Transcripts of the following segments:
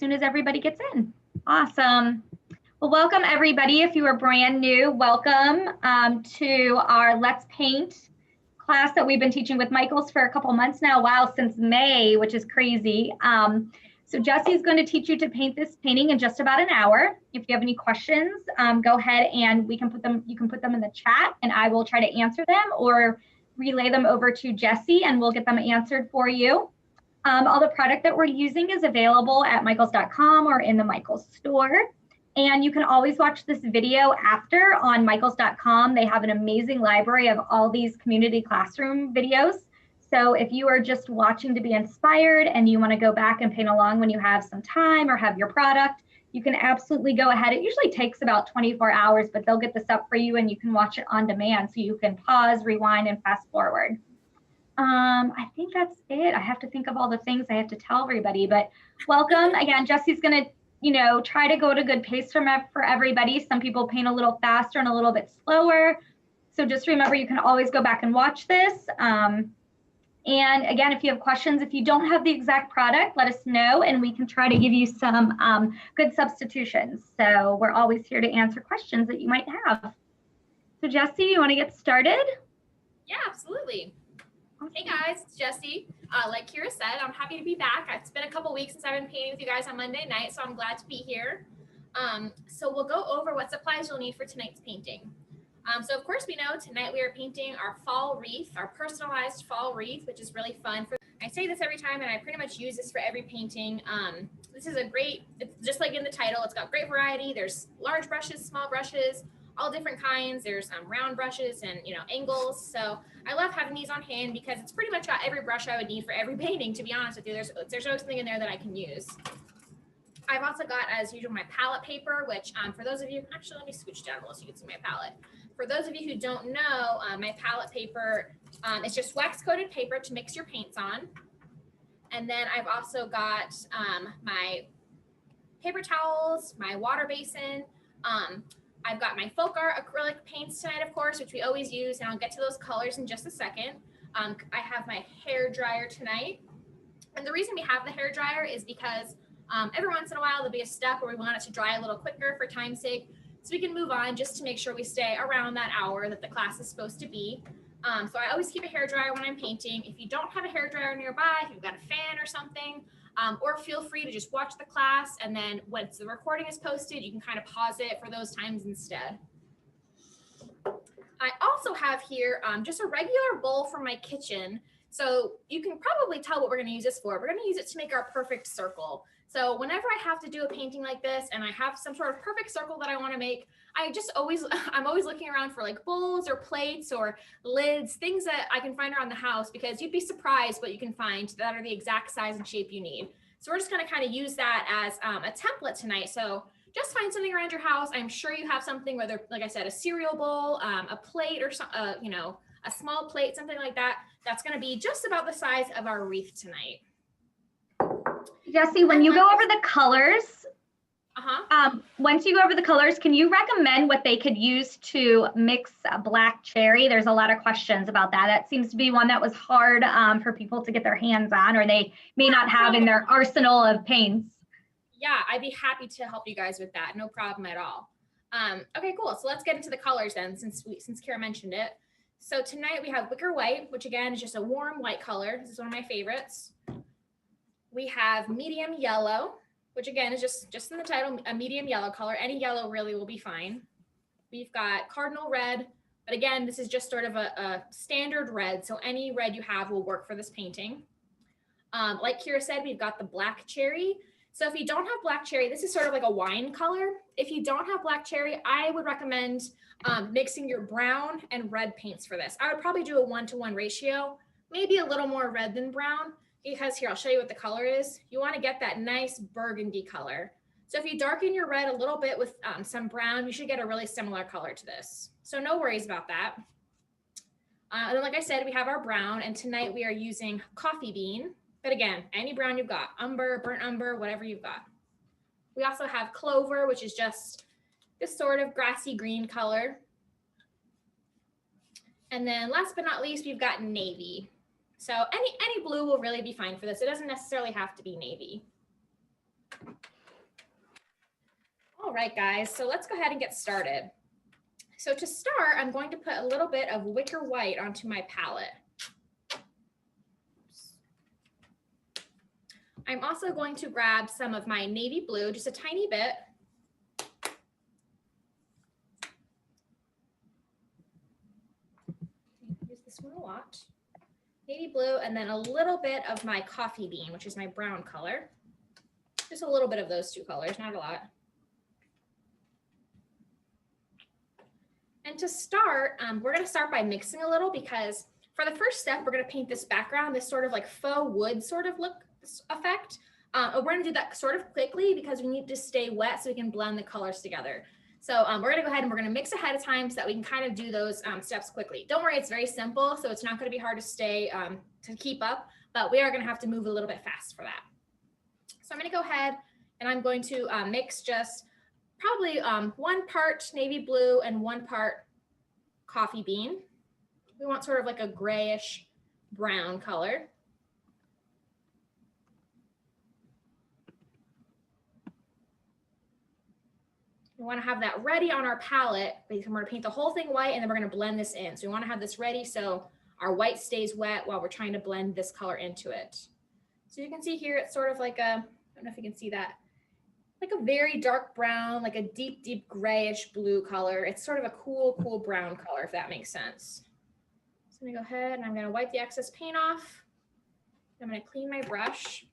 soon as everybody gets in. Awesome. Well, welcome everybody. If you are brand new, welcome to our Let's Paint class that we've been teaching with Michaels for a couple months now. Wow, since May, which is crazy. So Jesse's going to teach you to paint this painting in just about an hour. If you have any questions, go ahead and you can put them in the chat and I will try to answer them or relay them over to Jesse and we'll get them answered for you. All the product that we're using is available at michaels.com or in the Michaels store. And you can always watch this video after on michaels.com. They have an amazing library of all these community classroom videos. So if you are just watching to be inspired and you want to go back and paint along when you have some time or have your product, you can absolutely go ahead. It usually takes about 24 hours, but they'll get this up for you and you can watch it on demand. So you can pause, rewind, and fast forward. I think that's it. I have to think of all the things I have to tell everybody, but welcome. Again, Jesse's going to, try to go at a good pace for everybody. Some people paint a little faster and a little bit slower. So just remember, you can always go back and watch this. And again, if you have questions, if you don't have the exact product, let us know and we can try to give you some good substitutions. So we're always here to answer questions that you might have. So Jesse, you want to get started? Yeah, absolutely. Hey guys, it's Jessie. Like Kira said, I'm happy to be back. It's been a couple weeks since I've been painting with you guys on Monday night, so I'm glad to be here. So we'll go over what supplies you'll need for tonight's painting. So of course we know tonight we are painting our fall wreath, our personalized fall wreath, which is really fun. I say this every time and I pretty much use this for every painting. This is it's just like in the title, it's got great variety. There's large brushes, small brushes, all different kinds. There's round brushes and angles. So I love having these on hand because it's pretty much got every brush I would need for every painting, to be honest with you. There's always something in there that I can use. I've also got, as usual, my palette paper, which for those of you, actually let me scooch down a little so you can see my palette. For those of you who don't know, my palette paper is just wax coated paper to mix your paints on. And then I've also got my paper towels, my water basin. I've got my FolkArt acrylic paints tonight, of course, which we always use, and I'll get to those colors in just a second. I have my hair dryer tonight. And the reason we have the hair dryer is because every once in a while, there'll be a step where we want it to dry a little quicker for time's sake, so we can move on just to make sure we stay around that hour that the class is supposed to be. So I always keep a hair dryer when I'm painting. If you don't have a hair dryer nearby, if you've got a fan or something, or feel free to just watch the class, and then once the recording is posted, you can kind of pause it for those times instead. I also have here just a regular bowl from my kitchen. So you can probably tell what we're going to use this for. We're going to use it to make our perfect circle. So whenever I have to do a painting like this and I have some sort of perfect circle that I want to make, I'm always looking around for like bowls or plates or lids, things that I can find around the house, because you'd be surprised what you can find that are the exact size and shape you need. So we're just going to kind of use that as a template tonight. So just find something around your house. I'm sure you have something, whether, like I said, a cereal bowl, a plate, or a small plate, something like that. That's going to be just about the size of our wreath tonight. Jesse, when you go over the colors, once you go over the colors, can you recommend what they could use to mix a black cherry? There's a lot of questions about that. That seems to be one that was hard for people to get their hands on, or they may not have in their arsenal of paints. Yeah, I'd be happy to help you guys with that. No problem at all. Okay, cool. So let's get into the colors then, since Kara mentioned it. So tonight we have Wicker White, which again is just a warm white color. This is one of my favorites. We have Medium Yellow, which again is just in the title, a medium yellow color. Any yellow really will be fine. We've got Cardinal Red, but again, this is just sort of a standard red, so any red you have will work for this painting. Like Kira said, we've got the Black Cherry. So if you don't have Black Cherry, this is sort of like a wine color. If you don't have Black Cherry, I would recommend mixing your brown and red paints for this. I would probably do a 1-to-1 ratio, maybe a little more red than brown, because here, I'll show you what the color is. You want to get that nice burgundy color. So if you darken your red a little bit with some brown, you should get a really similar color to this. So no worries about that. And then, like I said, we have our brown, and tonight we are using Coffee Bean. But again, any brown you've got, umber, burnt umber, whatever you've got. We also have Clover, which is just this sort of grassy green color. And then last but not least, we've got Navy. So any blue will really be fine for this. It doesn't necessarily have to be navy. All right, guys, so let's go ahead and get started. So to start, I'm going to put a little bit of Wicker white onto my palette. I'm also going to grab some of my navy blue, just a tiny bit. Use this one a lot. Navy blue, and then a little bit of my coffee bean, which is my brown color. Just a little bit of those two colors, not a lot. And to start, we're going to start by mixing a little, because for the first step, we're going to paint this background, this sort of like faux wood sort of look effect. We're going to do that sort of quickly because we need to stay wet so we can blend the colors together. So we're going to go ahead and we're going to mix ahead of time so that we can kind of do those steps quickly. Don't worry, it's very simple, so it's not going to be hard to stay to keep up, but we are going to have to move a little bit fast for that. So I'm going to go ahead and I'm going to mix just probably 1 part navy blue and 1 part coffee bean. We want sort of like a grayish brown color. We want to have that ready on our palette because we're going to paint the whole thing white and then we're going to blend this in. So we want to have this ready so our white stays wet while we're trying to blend this color into it. So you can see here, it's sort of like a, I don't know if you can see that, like a very dark brown, like a deep, deep grayish blue color. It's sort of a cool, cool brown color, if that makes sense. So I'm going to go ahead and I'm going to wipe the excess paint off. I'm going to clean my brush.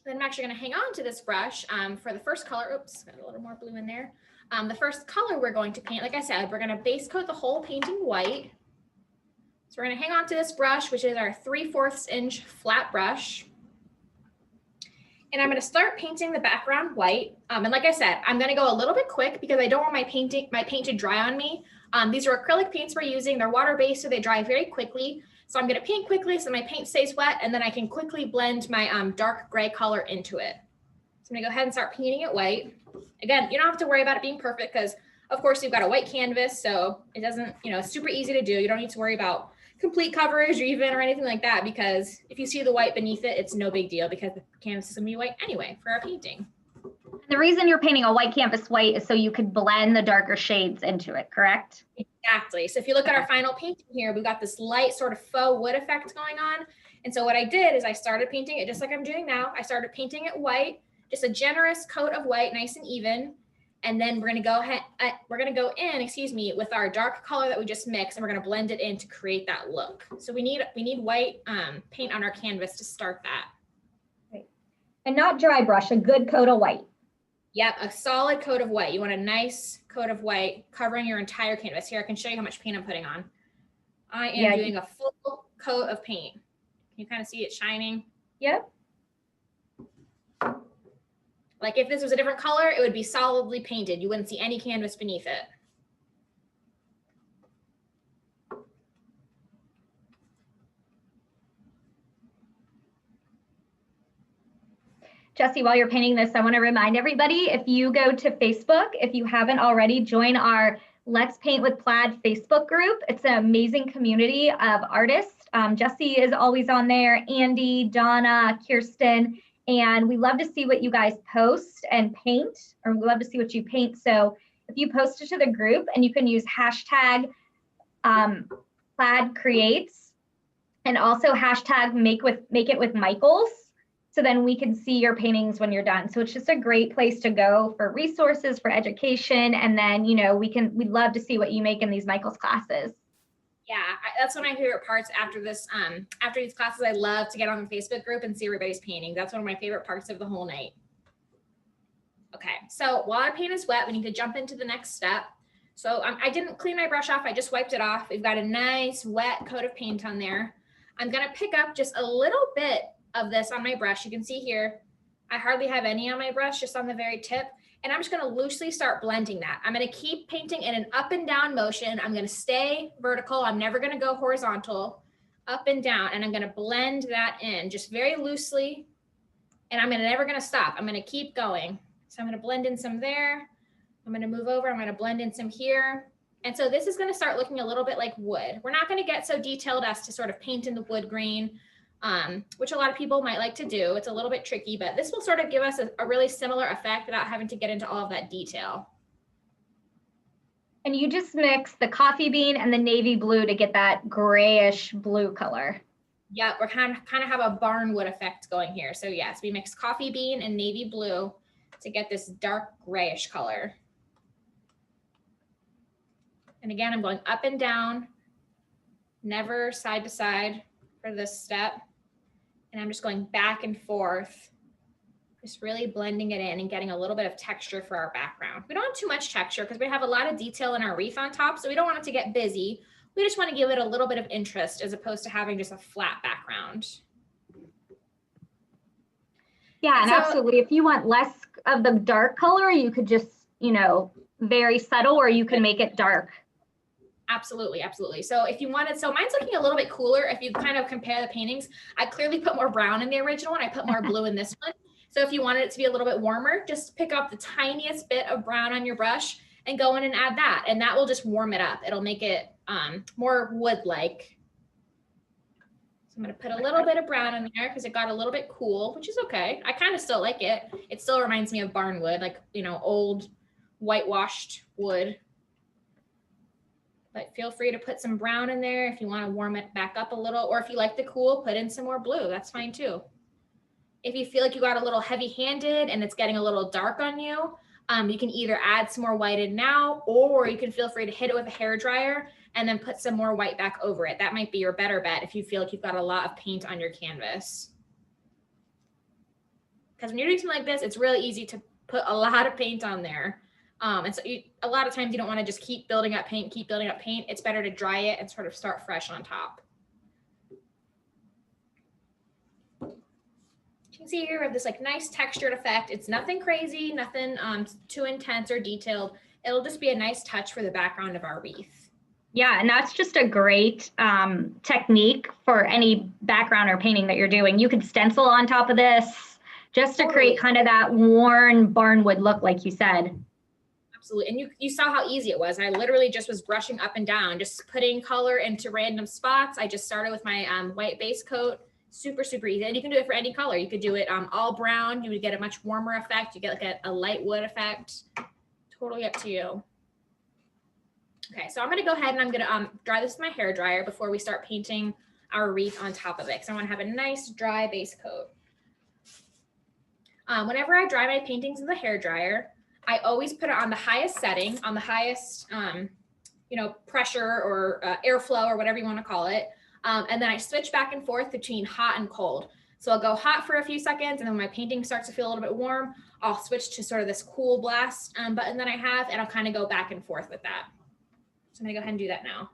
Then I'm actually going to hang on to this brush for the first color. Oops, got a little more blue in there. The first color we're going to paint, like I said, we're going to base coat the whole painting white. So we're going to hang on to this brush, which is our 3/4 inch flat brush. And I'm going to start painting the background white. And like I said, I'm going to go a little bit quick because I don't want my paint to dry on me. These are acrylic paints we're using. They're water-based, so they dry very quickly. So I'm going to paint quickly so my paint stays wet, and then I can quickly blend my dark gray color into it. So I'm going to go ahead and start painting it white. Again, you don't have to worry about it being perfect because, of course, you've got a white canvas, so it doesn't, it's super easy to do. You don't need to worry about complete coverage or anything like that, because if you see the white beneath it, it's no big deal because the canvas is going to be white anyway for our painting. The reason you're painting a white canvas white is so you could blend the darker shades into it, correct? Exactly. So if you look at our final painting here, we've got this light sort of faux wood effect going on. And so what I did is I started painting it just like I'm doing now. I started painting it white, just a generous coat of white, nice and even. And then we're going to go in, with our dark color that we just mixed, and we're going to blend it in to create that look. So we need white paint on our canvas to start that. Right. And not dry brush, a good coat of white. Yep, a solid coat of white. You want a nice coat of white covering your entire canvas. Here, I can show you how much paint I'm putting on. I am doing a full coat of paint. Can you kind of see it shining? Yep. Like if this was a different color, it would be solidly painted. You wouldn't see any canvas beneath it. Jesse, while you're painting this, I want to remind everybody, if you go to Facebook, if you haven't already, join our Let's Paint with Plaid Facebook group. It's an amazing community of artists. Jesse is always on there, Andy, Donna, Kirsten, and we love to see what you guys post and paint, or we love to see what you paint. So if you post it to the group, and you can use hashtag Plaid Creates, and also hashtag make it with Michaels. So then we can see your paintings when you're done. So it's just a great place to go for resources, for education. And then, we'd love to see what you make in these Michaels classes. Yeah, that's one of my favorite parts after this. After these classes, I love to get on the Facebook group and see everybody's painting. That's one of my favorite parts of the whole night. Okay, so while our paint is wet, we need to jump into the next step. So I didn't clean my brush off. I just wiped it off. We've got a nice wet coat of paint on there. I'm going to pick up just a little bit of this on my brush. You can see here, I hardly have any on my brush, just on the very tip. And I'm just going to loosely start blending that. I'm going to keep painting in an up and down motion. I'm going to stay vertical. I'm never going to go horizontal, up and down. And I'm going to blend that in just very loosely. And I'm never going to stop. I'm going to keep going. So I'm going to blend in some there. I'm going to move over. I'm going to blend in some here. And so this is going to start looking a little bit like wood. We're not going to get so detailed as to sort of paint in the wood grain. which a lot of people might like to do. It's a little bit tricky, but this will sort of give us a really similar effect without having to get into all of that detail. And you just mix the coffee bean and the navy blue to get that grayish blue color. Yeah, we're kind of have a barnwood effect going here. So yes, we mix coffee bean and navy blue to get this dark grayish color. And again, I'm going up and down, never side to side for this step. And I'm just going back and forth, just really blending it in and getting a little bit of texture for our background. We don't want too much texture because we have a lot of detail in our wreath on top, so we don't want it to get busy. We just want to give it a little bit of interest as opposed to having just a flat background. Yeah, and so, absolutely. If you want less of the dark color, you could just, you know, very subtle, or you can make it dark. Absolutely, absolutely. So if you wanted, so mine's looking a little bit cooler. If you kind of compare the paintings, I clearly put more brown in the original one. I put more blue in this one. So if you wanted it to be a little bit warmer, just pick up the tiniest bit of brown on your brush and go in and add that. And that will just warm it up. It'll make it more wood-like. So I'm going to put a little bit of brown in there because it got a little bit cool, which is okay. I kind of still like it. It still reminds me of barnwood, like, you know, old whitewashed wood. But feel free to put some brown in there if you want to warm it back up a little, or if you like the cool, put in some more blue. That's fine too. If you feel like you got a little heavy-handed and it's getting a little dark on you, you can either add some more white in now, or you can feel free to hit it with a hairdryer and then put some more white back over it. That might be your better bet if you feel like you've got a lot of paint on your canvas. Because when you're doing something like this, it's really easy to put a lot of paint on there. And so a lot of times you don't want to just keep building up paint, keep building up paint. It's better to dry it and sort of start fresh on top. You can see here we have this like nice textured effect. It's nothing crazy, nothing too intense or detailed. It'll just be a nice touch for the background of our wreath. Yeah, and that's just a great technique for any background or painting that you're doing. You could stencil on top of this just to create kind of that worn barnwood look, like you said. Absolutely. And you saw how easy it was. I literally just was brushing up and down, just putting color into random spots. I just started with my white base coat. Super, super easy. And you can do it for any color. You could do it all brown. You would get a much warmer effect. You get like a light wood effect. Totally up to you. Okay, so I'm going to go ahead and I'm going to dry this with my hair dryer before we start painting our wreath on top of it. Because I want to have a nice dry base coat. Whenever I dry my paintings in the hair dryer, I always put it on the highest setting, on the highest, you know, pressure or airflow or whatever you want to call it. And then I switch back and forth between hot and cold. So I'll go hot for a few seconds, and then when my painting starts to feel a little bit warm, I'll switch to sort of this cool blast button that I have, and I'll kind of go back and forth with that. So I'm gonna go ahead and do that now.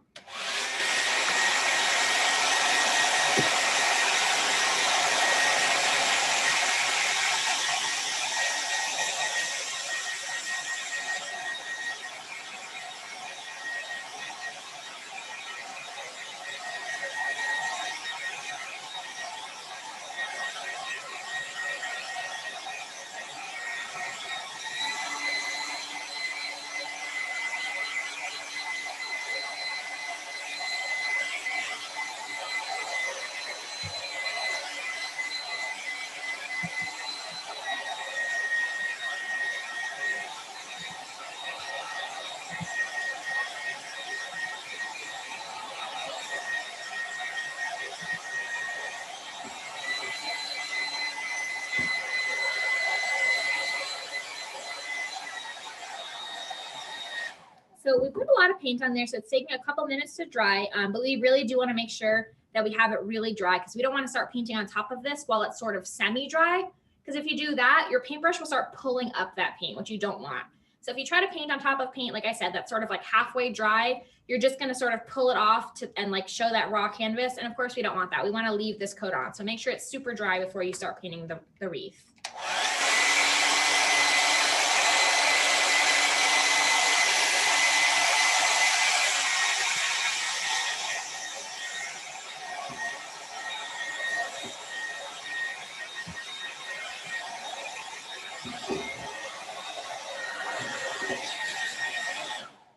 So we put a lot of paint on there, so it's taking a couple minutes to dry, but we really do want to make sure that we have it really dry because we don't want to start painting on top of this while it's sort of semi-dry, because if you do that, your paintbrush will start pulling up that paint, which you don't want. So if you try to paint on top of paint, like I said, that's sort of like halfway dry, you're just going to sort of pull it off and like show that raw canvas. And of course we don't want that. We want to leave this coat on. So make sure it's super dry before you start painting the wreath.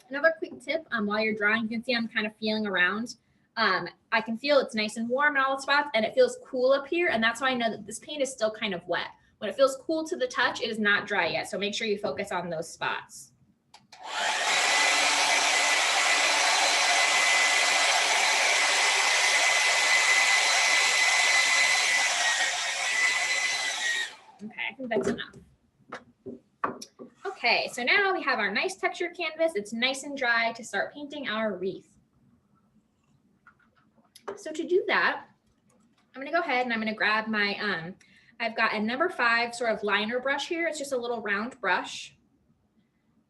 Another quick tip while you're drawing, you can see I'm kind of feeling around. I can feel it's nice and warm in all the spots, and it feels cool up here. And that's why I know that this paint is still kind of wet. When it feels cool to the touch, it is not dry yet. So make sure you focus on those spots. Okay, I think that's enough. Okay, so now we have our nice textured canvas. It's nice and dry to start painting our wreath. So to do that, I'm gonna go ahead and I'm gonna grab my, I've got a number 5 sort of liner brush here. It's just a little round brush.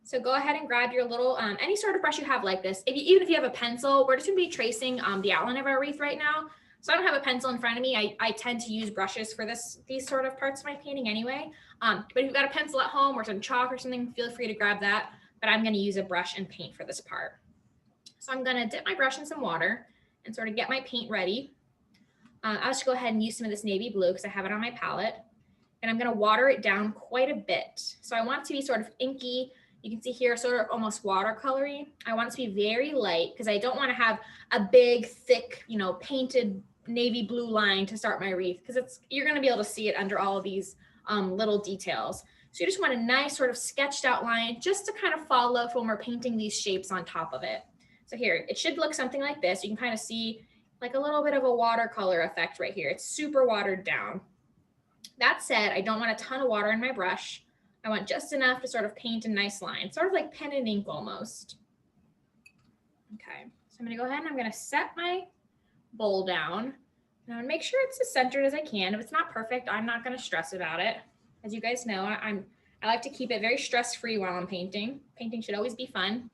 So go ahead and grab your little, any sort of brush you have like this. Even if you have a pencil, we're just gonna be tracing the outline of our wreath right now. So I don't have a pencil in front of me. I tend to use brushes for these sort of parts of my painting anyway. But if you've got a pencil at home or some chalk or something, feel free to grab that. But I'm gonna use a brush and paint for this part. So I'm gonna dip my brush in some water and sort of get my paint ready. I'll just go ahead and use some of this navy blue because I have it on my palette. And I'm gonna water it down quite a bit. So I want it to be sort of inky. You can see here, sort of almost watercolory. I want it to be very light because I don't want to have a big, thick, you know, painted navy blue line to start my wreath because you're going to be able to see it under all of these little details. So you just want a nice sort of sketched out line just to kind of follow when we're painting these shapes on top of it. So here, it should look something like this. You can kind of see like a little bit of a watercolor effect right here. It's super watered down. That said, I don't want a ton of water in my brush. I want just enough to sort of paint a nice line, sort of like pen and ink almost. Okay, so I'm gonna go ahead and I'm gonna set my bowl down. And I'm gonna make sure it's as centered as I can. If it's not perfect, I'm not gonna stress about it. As you guys know, I like to keep it very stress-free while I'm painting. Painting should always be fun.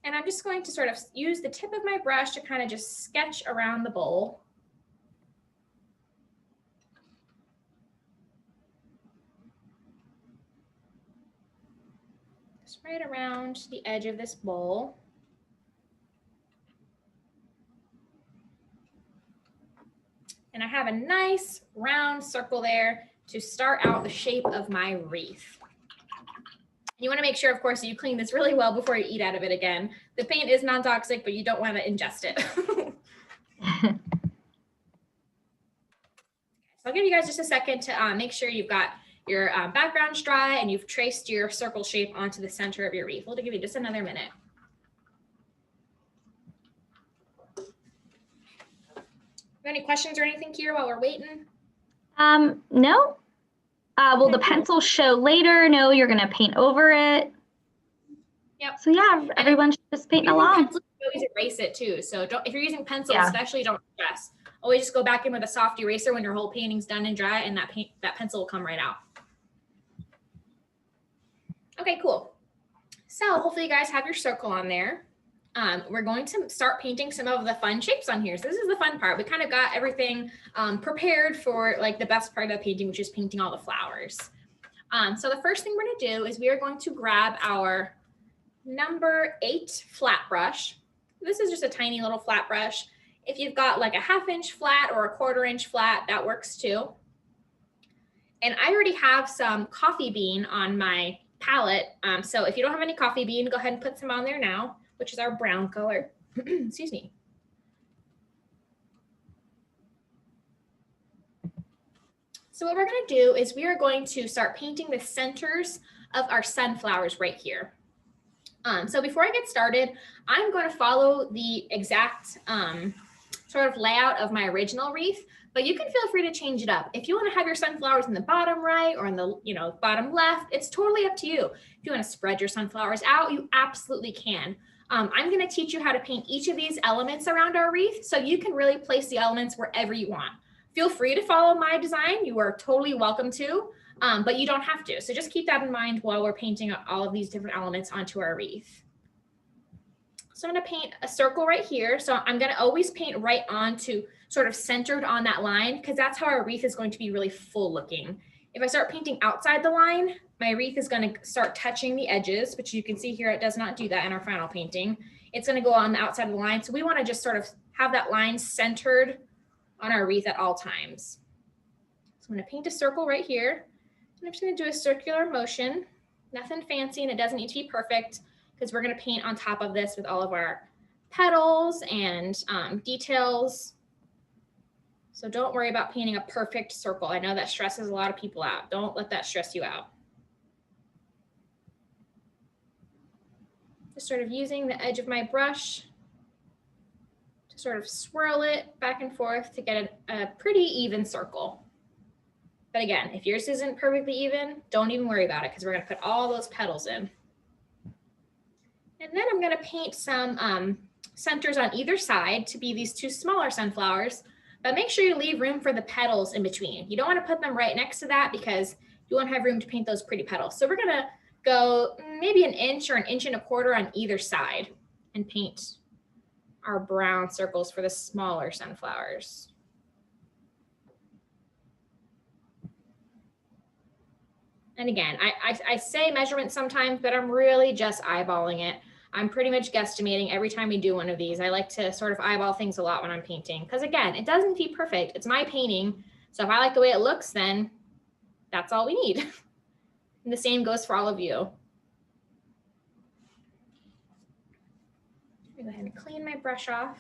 And I'm just going to sort of use the tip of my brush to kind of just sketch around the bowl. Just right around the edge of this bowl. And I have a nice round circle there to start out the shape of my wreath. You want to make sure, of course, that you clean this really well before you eat out of it again. The paint is non-toxic, but you don't want to ingest it. So I'll give you guys just a second to make sure you've got your background's dry and you've traced your circle shape onto the center of your wreath. We'll give you just another minute. Any questions or anything here while we're waiting? No. Will the pencil show later? No, you're gonna paint over it. Yep. So yeah, everyone should just paint along. Pencil, you always erase it too. So if you're using pencil, especially, don't stress. Always just go back in with a soft eraser when your whole painting's done and dry, and that pencil will come right out. Okay, cool. So hopefully you guys have your circle on there. We're going to start painting some of the fun shapes on here. So this is the fun part. We kind of got everything prepared for like the best part of the painting, which is painting all the flowers. So the first thing we're going to do is we are going to grab our number 8 flat brush. This is just a tiny little flat brush. If you've got like a 1/2 inch flat or a 1/4 inch flat, that works too. And I already have some coffee bean on my palette. So if you don't have any coffee bean, go ahead and put some on there now, which is our brown color. Excuse me. So what we're going to do is we are going to start painting the centers of our sunflowers right here. So before I get started, I'm going to follow the exact sort of layout of my original wreath, but you can feel free to change it up. If you want to have your sunflowers in the bottom right or in the bottom left, it's totally up to you. If you want to spread your sunflowers out, you absolutely can. I'm going to teach you how to paint each of these elements around our wreath, so you can really place the elements wherever you want. Feel free to follow my design. You are totally welcome to, but you don't have to. So just keep that in mind while we're painting all of these different elements onto our wreath. So I'm going to paint a circle right here. So I'm going to always paint right onto sort of centered on that line, because that's how our wreath is going to be really full looking. If I start painting outside the line, my wreath is going to start touching the edges, which you can see here, it does not do that in our final painting. It's going to go on the outside of the line. So we want to just sort of have that line centered on our wreath at all times. So I'm going to paint a circle right here. And I'm just going to do a circular motion, nothing fancy, and it doesn't need to be perfect because we're going to paint on top of this with all of our petals and details. So don't worry about painting a perfect circle. I know that stresses a lot of people out. Don't let that stress you out. Just sort of using the edge of my brush to sort of swirl it back and forth to get a pretty even circle. But again, if yours isn't perfectly even, don't even worry about it because we're going to put all those petals in. And then I'm going to paint some centers on either side to be these two smaller sunflowers, but make sure you leave room for the petals in between. You don't want to put them right next to that because you won't have room to paint those pretty petals. So we're going to go maybe 1 inch or 1.25 inches on either side and paint our brown circles for the smaller sunflowers. And again, I say measurements sometimes, but I'm really just eyeballing it. I'm pretty much guesstimating every time we do one of these. I like to sort of eyeball things a lot when I'm painting because again, it doesn't be perfect. It's my painting. So if I like the way it looks, then that's all we need. And the same goes for all of you. I'm gonna go ahead and clean my brush off.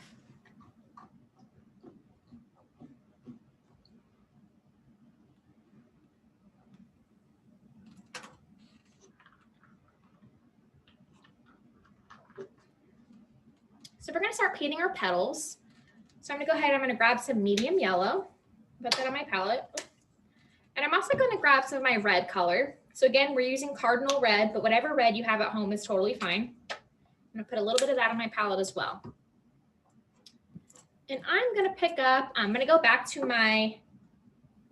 So we're going to start painting our petals. So I'm going to go ahead, I'm going to grab some medium yellow, put that on my palette. And I'm also going to grab some of my red color. So again, we're using Cardinal red, but whatever red you have at home is totally fine. I'm going to put a little bit of that on my palette as well. And I'm going to I'm going to go back to my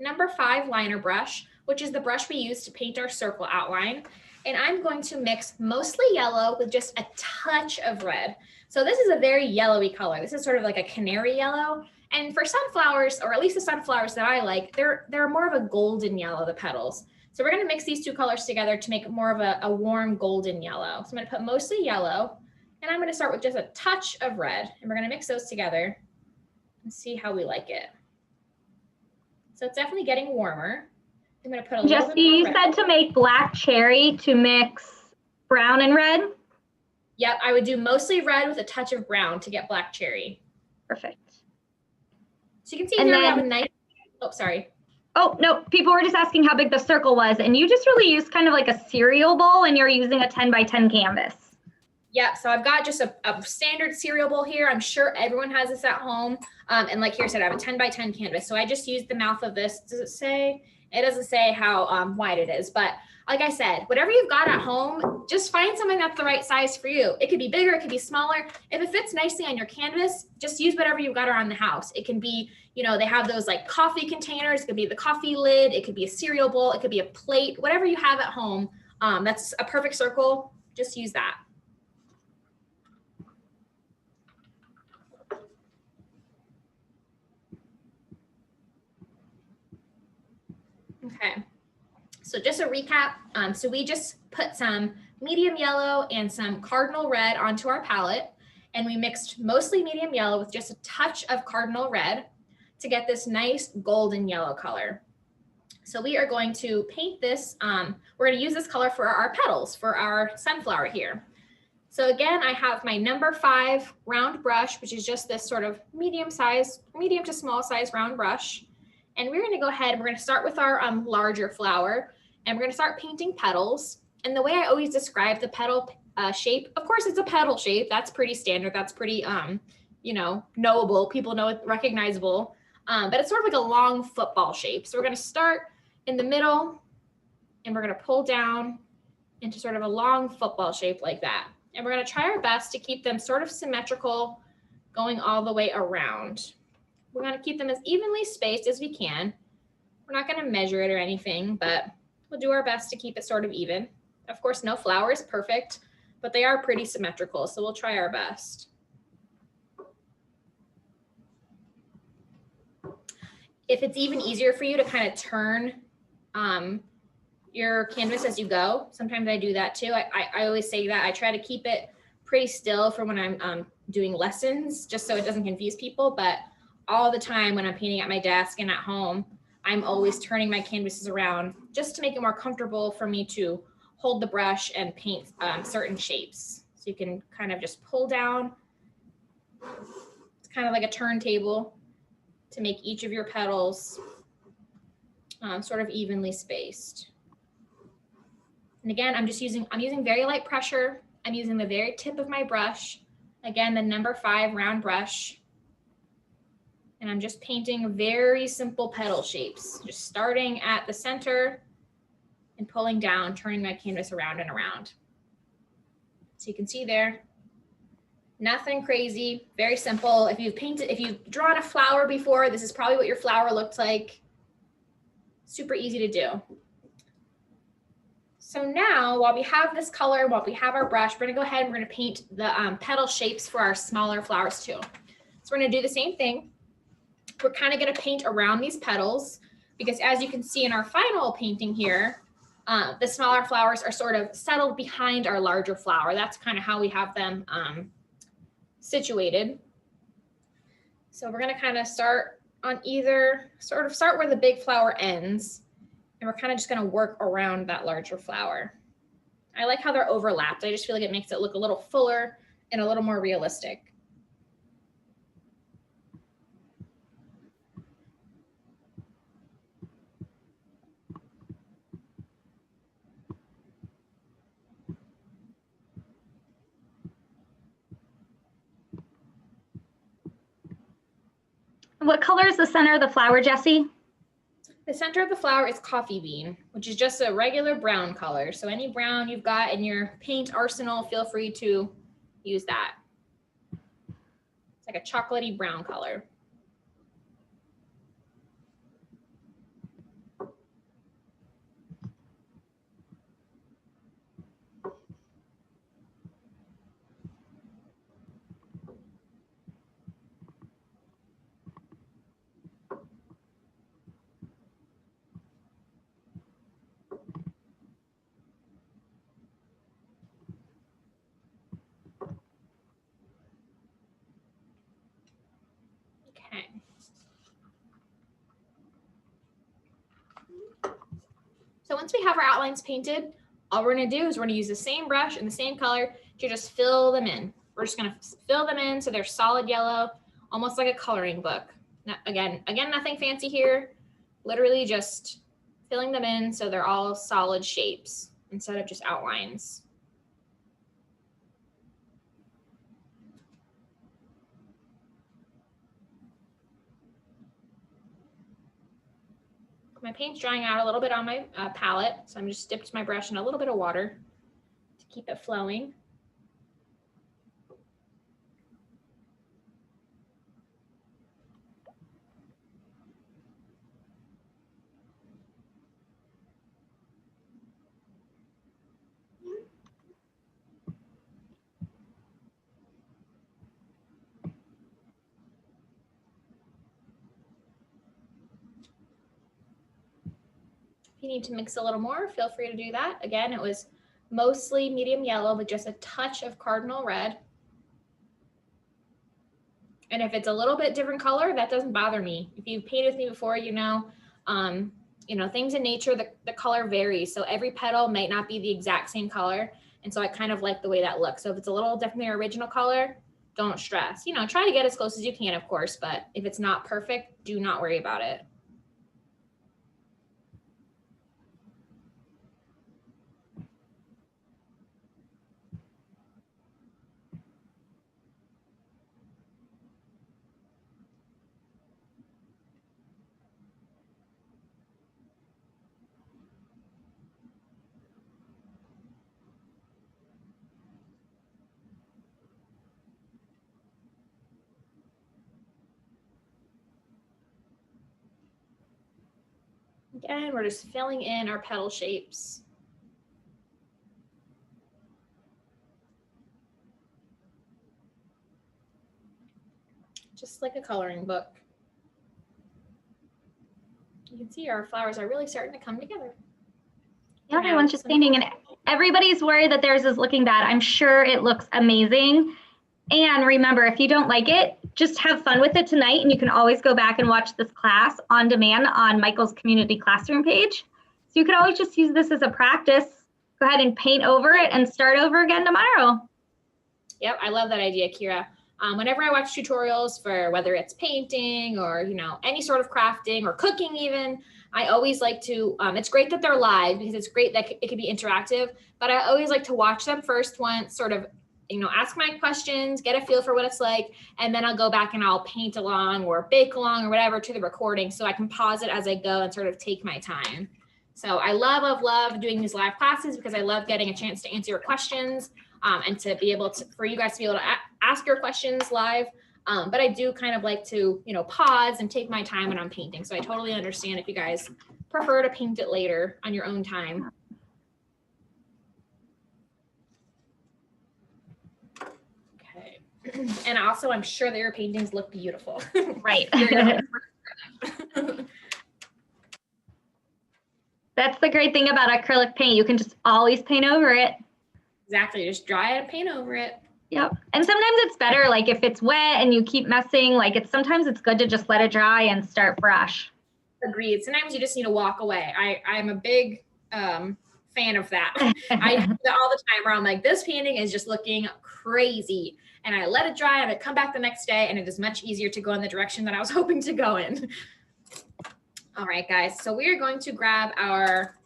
number 5 liner brush, which is the brush we use to paint our circle outline. And I'm going to mix mostly yellow with just a touch of red. So this is a very yellowy color. This is sort of like a canary yellow. And for sunflowers, or at least the sunflowers that I like, they're more of a golden yellow, the petals. So we're going to mix these two colors together to make more of a warm golden yellow. So I'm going to put mostly yellow, and I'm going to start with just a touch of red, and we're going to mix those together and see how we like it. So it's definitely getting warmer. I'm going to put a little bit more red. You said to make black cherry to mix brown and red? Yep, I would do mostly red with a touch of brown to get black cherry. Perfect. So you can see here we have a nice, oh, sorry. Oh, no, people were just asking how big the circle was, and you just really used kind of like a cereal bowl, and you're using a 10 by 10 canvas. Yep, so I've got just a standard cereal bowl here. I'm sure everyone has this at home. And like here I said, I have a 10 by 10 canvas. So I just used the mouth of this. Does it say? It doesn't say how wide it is, but like I said, whatever you've got at home, just find something that's the right size for you. It could be bigger, it could be smaller. If it fits nicely on your canvas, just use whatever you've got around the house. It can be, you know, they have those like coffee containers. It could be the coffee lid. It could be a cereal bowl. It could be a plate, whatever you have at home. That's a perfect circle. Just use that. Okay. So just a recap, so we just put some medium yellow and some Cardinal red onto our palette, and we mixed mostly medium yellow with just a touch of Cardinal red to get this nice golden yellow color. So we are going to paint this, we're going to use this color for our petals, for our sunflower here. So again, I have my number 5 round brush, which is just this sort of medium to small size round brush. And we're going to go ahead and we're going to start with our larger flower, and we're going to start painting petals. And the way I always describe the petal shape, of course, it's a petal shape. That's pretty standard. That's pretty, you know, knowable. People know it, recognizable. But it's sort of like a long football shape. So we're going to start in the middle, and we're going to pull down into sort of a long football shape like that. And we're going to try our best to keep them sort of symmetrical, going all the way around. We're going to keep them as evenly spaced as we can. We're not going to measure it or anything, but we'll do our best to keep it sort of even. Of course, no flower is perfect, but they are pretty symmetrical, so we'll try our best. If it's even easier for you to kind of turn your canvas as you go, sometimes I do that too. I always say that I try to keep it pretty still for when I'm doing lessons, just so it doesn't confuse people, but all the time when I'm painting at my desk and at home, I'm always turning my canvases around just to make it more comfortable for me to hold the brush and paint certain shapes. So you can kind of just pull down It's kind of like a turntable to make each of your petals sort of evenly spaced. And again, I'm using very light pressure. I'm using the very tip of my brush. Again, the number 5 round brush. And I'm just painting very simple petal shapes, just starting at the center and pulling down, turning my canvas around and around. So you can see there, nothing crazy, very simple. If you've drawn a flower before, this is probably what your flower looked like. Super easy to do. So now, while we have this color, while we have our brush, we're gonna go ahead and we're gonna paint the petal shapes for our smaller flowers too. So we're gonna do the same thing. We're kind of gonna paint around these petals because as you can see in our final painting here, the smaller flowers are sort of settled behind our larger flower. That's kind of how we have them situated. So we're gonna kind of start on start where the big flower ends, and we're kind of just gonna work around that larger flower. I like how they're overlapped. I just feel like it makes it look a little fuller and a little more realistic. What color is the center of the flower, Jessie? The center of the flower is coffee bean, which is just a regular brown color. So any brown you've got in your paint arsenal, feel free to use that. It's like a chocolatey brown color. Okay. So once we have our outlines painted, all we're gonna do is we're gonna use the same brush and the same color to just fill them in. We're just gonna fill them in so they're solid yellow, almost like a coloring book. Now, again, nothing fancy here. Literally just filling them in so they're all solid shapes instead of just outlines. My paint's drying out a little bit on my palette, so I'm just dipped my brush in a little bit of water to keep it flowing. If you need to mix a little more, feel free to do that. Again, it was mostly medium yellow with just a touch of Cardinal red. And if it's a little bit different color, that doesn't bother me. If you've painted with me before, you know things in nature, the color varies. So every petal might not be the exact same color. And so I kind of like the way that looks. So if it's a little different than your original color, don't stress. Try to get as close as you can, of course, but if it's not perfect, do not worry about it. Again, we're just filling in our petal shapes. Just like a coloring book. You can see our flowers are really starting to come together. Yeah, everyone's just painting and everybody's worried that theirs is looking bad. I'm sure it looks amazing. And remember, if you don't like it, just have fun with it tonight, and you can always go back and watch this class on demand on Michael's community classroom page. So you could always just use this as a practice. Go ahead and paint over it and start over again tomorrow. Yep, I love that idea, Kira. Whenever I watch tutorials for whether it's painting or, you know, any sort of crafting or cooking even, I always like to, it's great that they're live because it's great that it can be interactive, but I always like to watch them first once, sort of, you know, ask my questions, get a feel for what it's like, and then I'll go back and I'll paint along or bake along or whatever to the recording so I can pause it as I go and sort of take my time. So I love doing these live classes because I love getting a chance to answer your questions and to be able to, for you guys to be able to ask your questions live. But I do kind of like to, you know, pause and take my time when I'm painting. So I totally understand if you guys prefer to paint it later on your own time. Okay. And also, I'm sure that your paintings look beautiful. Right. That's the great thing about acrylic paint. You can just always paint over it. Exactly. Just dry it and paint over it. Yep. And sometimes it's better, like if it's wet and you keep messing, like sometimes it's good to just let it dry and start fresh. Agreed. Sometimes you just need to walk away. I'm a big fan of that. I do that all the time where I'm like, this painting is just looking crazy. And I let it dry and I come back the next day and it is much easier to go in the direction that I was hoping to go in. All right, guys. So we are going to grab our,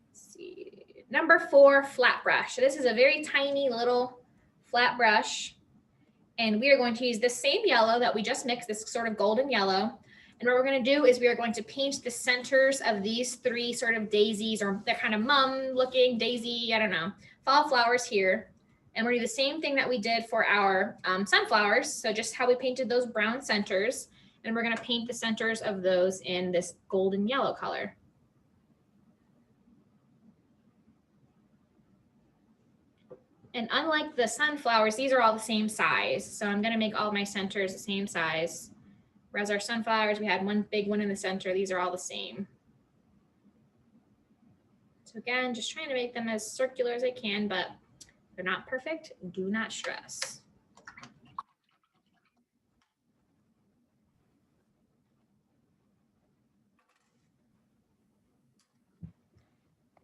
let's see, number 4 flat brush. So this is a very tiny little flat brush. And we are going to use the same yellow that we just mixed, this sort of golden yellow. And what we're going to do is we are going to paint the centers of these 3 sort of daisies, or they're kind of mum looking daisy, I don't know, fall flowers here. And we're going to do the same thing that we did for our sunflowers. So just how we painted those brown centers. And we're going to paint the centers of those in this golden yellow color. And unlike the sunflowers, these are all the same size. So I'm going to make all my centers the same size. Whereas our sunflowers, we had one big one in the center. These are all the same. So again, just trying to make them as circular as I can, but they're not perfect. Do not stress.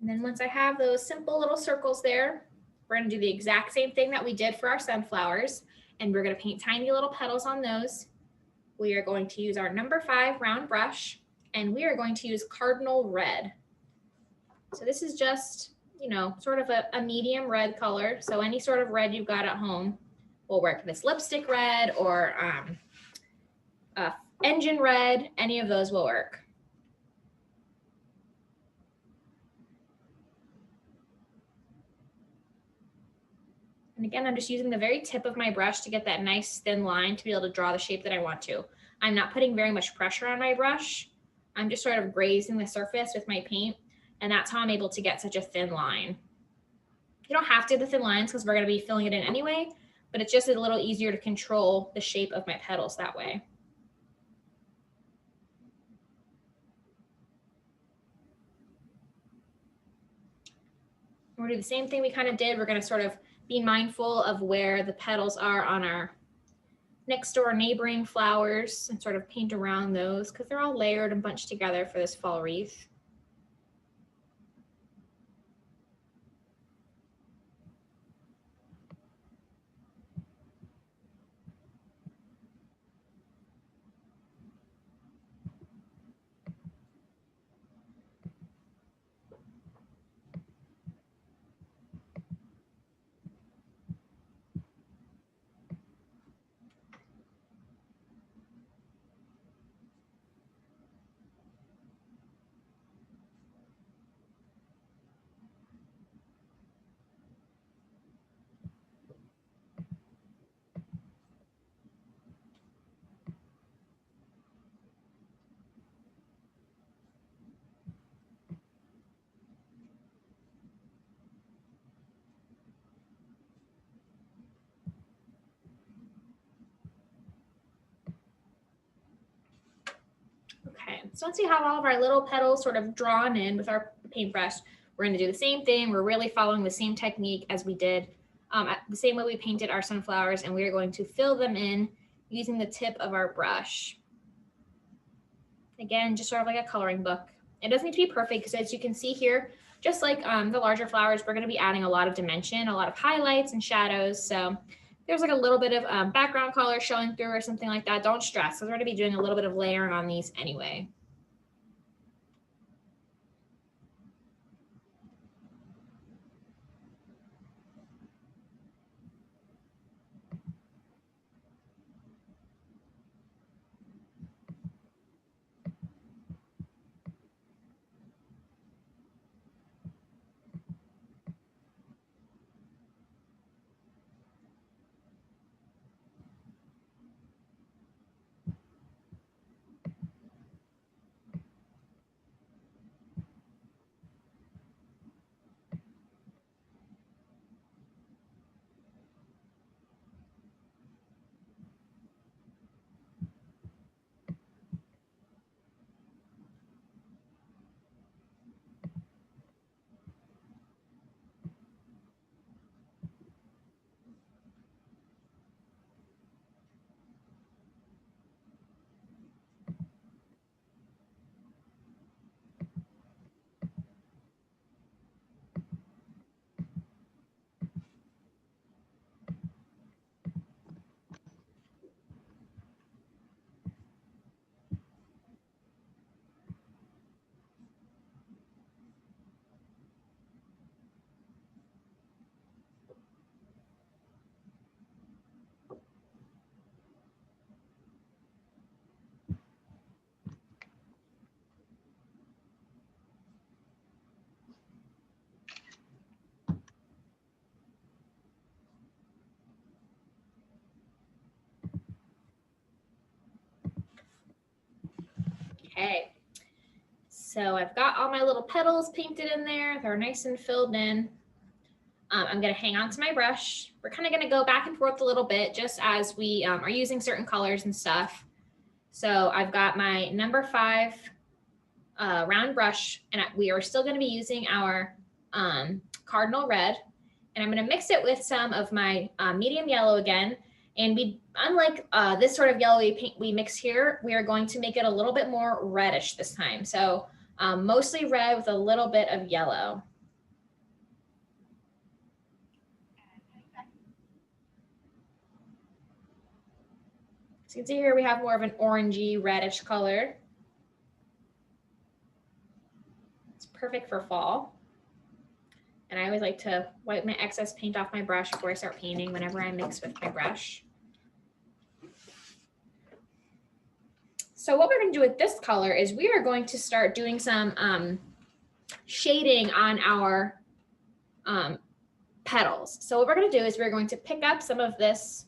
And then once I have those simple little circles there, we're going to do the exact same thing that we did for our sunflowers. And we're going to paint tiny little petals on those. We are going to use our number 5 round brush, and we are going to use Cardinal red. So this is just, you know, sort of a medium red color. So any sort of red you've got at home will work. This lipstick red or engine red, any of those will work. And again, I'm just using the very tip of my brush to get that nice thin line to be able to draw the shape that I want to. I'm not putting very much pressure on my brush. I'm just sort of grazing the surface with my paint. And that's how I'm able to get such a thin line. You don't have to have the thin lines because we're going to be filling it in anyway, but it's just a little easier to control the shape of my petals that way. We're going to do the same thing we kind of did. We're going to sort of be mindful of where the petals are on our next door neighboring flowers and sort of paint around those because they're all layered and bunched together for this fall wreath. Okay, so once we have all of our little petals sort of drawn in with our paintbrush, we're going to do the same thing. We're really following the same technique as we did, the same way we painted our sunflowers, and we are going to fill them in using the tip of our brush. Again, just sort of like a coloring book. It doesn't need to be perfect because as you can see here, just like the larger flowers, we're going to be adding a lot of dimension, a lot of highlights and shadows. So there's like a little bit of background color showing through or something like that, don't stress, because we're going to be doing a little bit of layering on these anyway. Okay, so I've got all my little petals painted in there. They're nice and filled in. I'm going to hang on to my brush. We're kind of going to go back and forth a little bit just as we are using certain colors and stuff. So I've got my number 5 round brush, and we are still going to be using our Cardinal red. And I'm going to mix it with some of my medium yellow again. And unlike this sort of yellowy paint we mix here, we are going to make it a little bit more reddish this time. So mostly red with a little bit of yellow. So you can see here we have more of an orangey reddish color. It's perfect for fall. And I always like to wipe my excess paint off my brush before I start painting whenever I mix with my brush. So what we're going to do with this color is we are going to start doing some shading on our petals. So what we're going to do is we're going to pick up some of this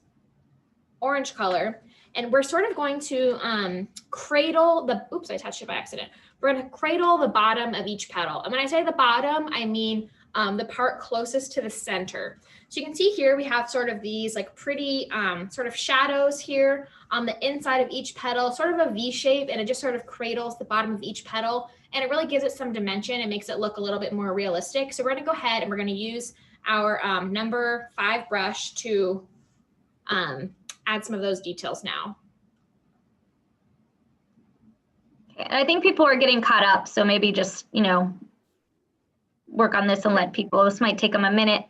orange color, and we're sort of going to cradle the, oops, I touched it by accident. We're going to cradle the bottom of each petal. And when I say the bottom, I mean the part closest to the center. So you can see here we have sort of these like pretty sort of shadows here on the inside of each petal, sort of a V shape, and it just sort of cradles the bottom of each petal, and it really gives it some dimension and makes it look a little bit more realistic. So we're going to go ahead and we're going to use our number 5 brush to add some of those details now. Okay, I think people are getting caught up, so maybe just, you know, work on this and let people, this might take them a minute.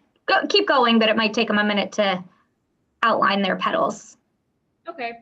Keep going, but it might take them a minute to outline their petals. Okay.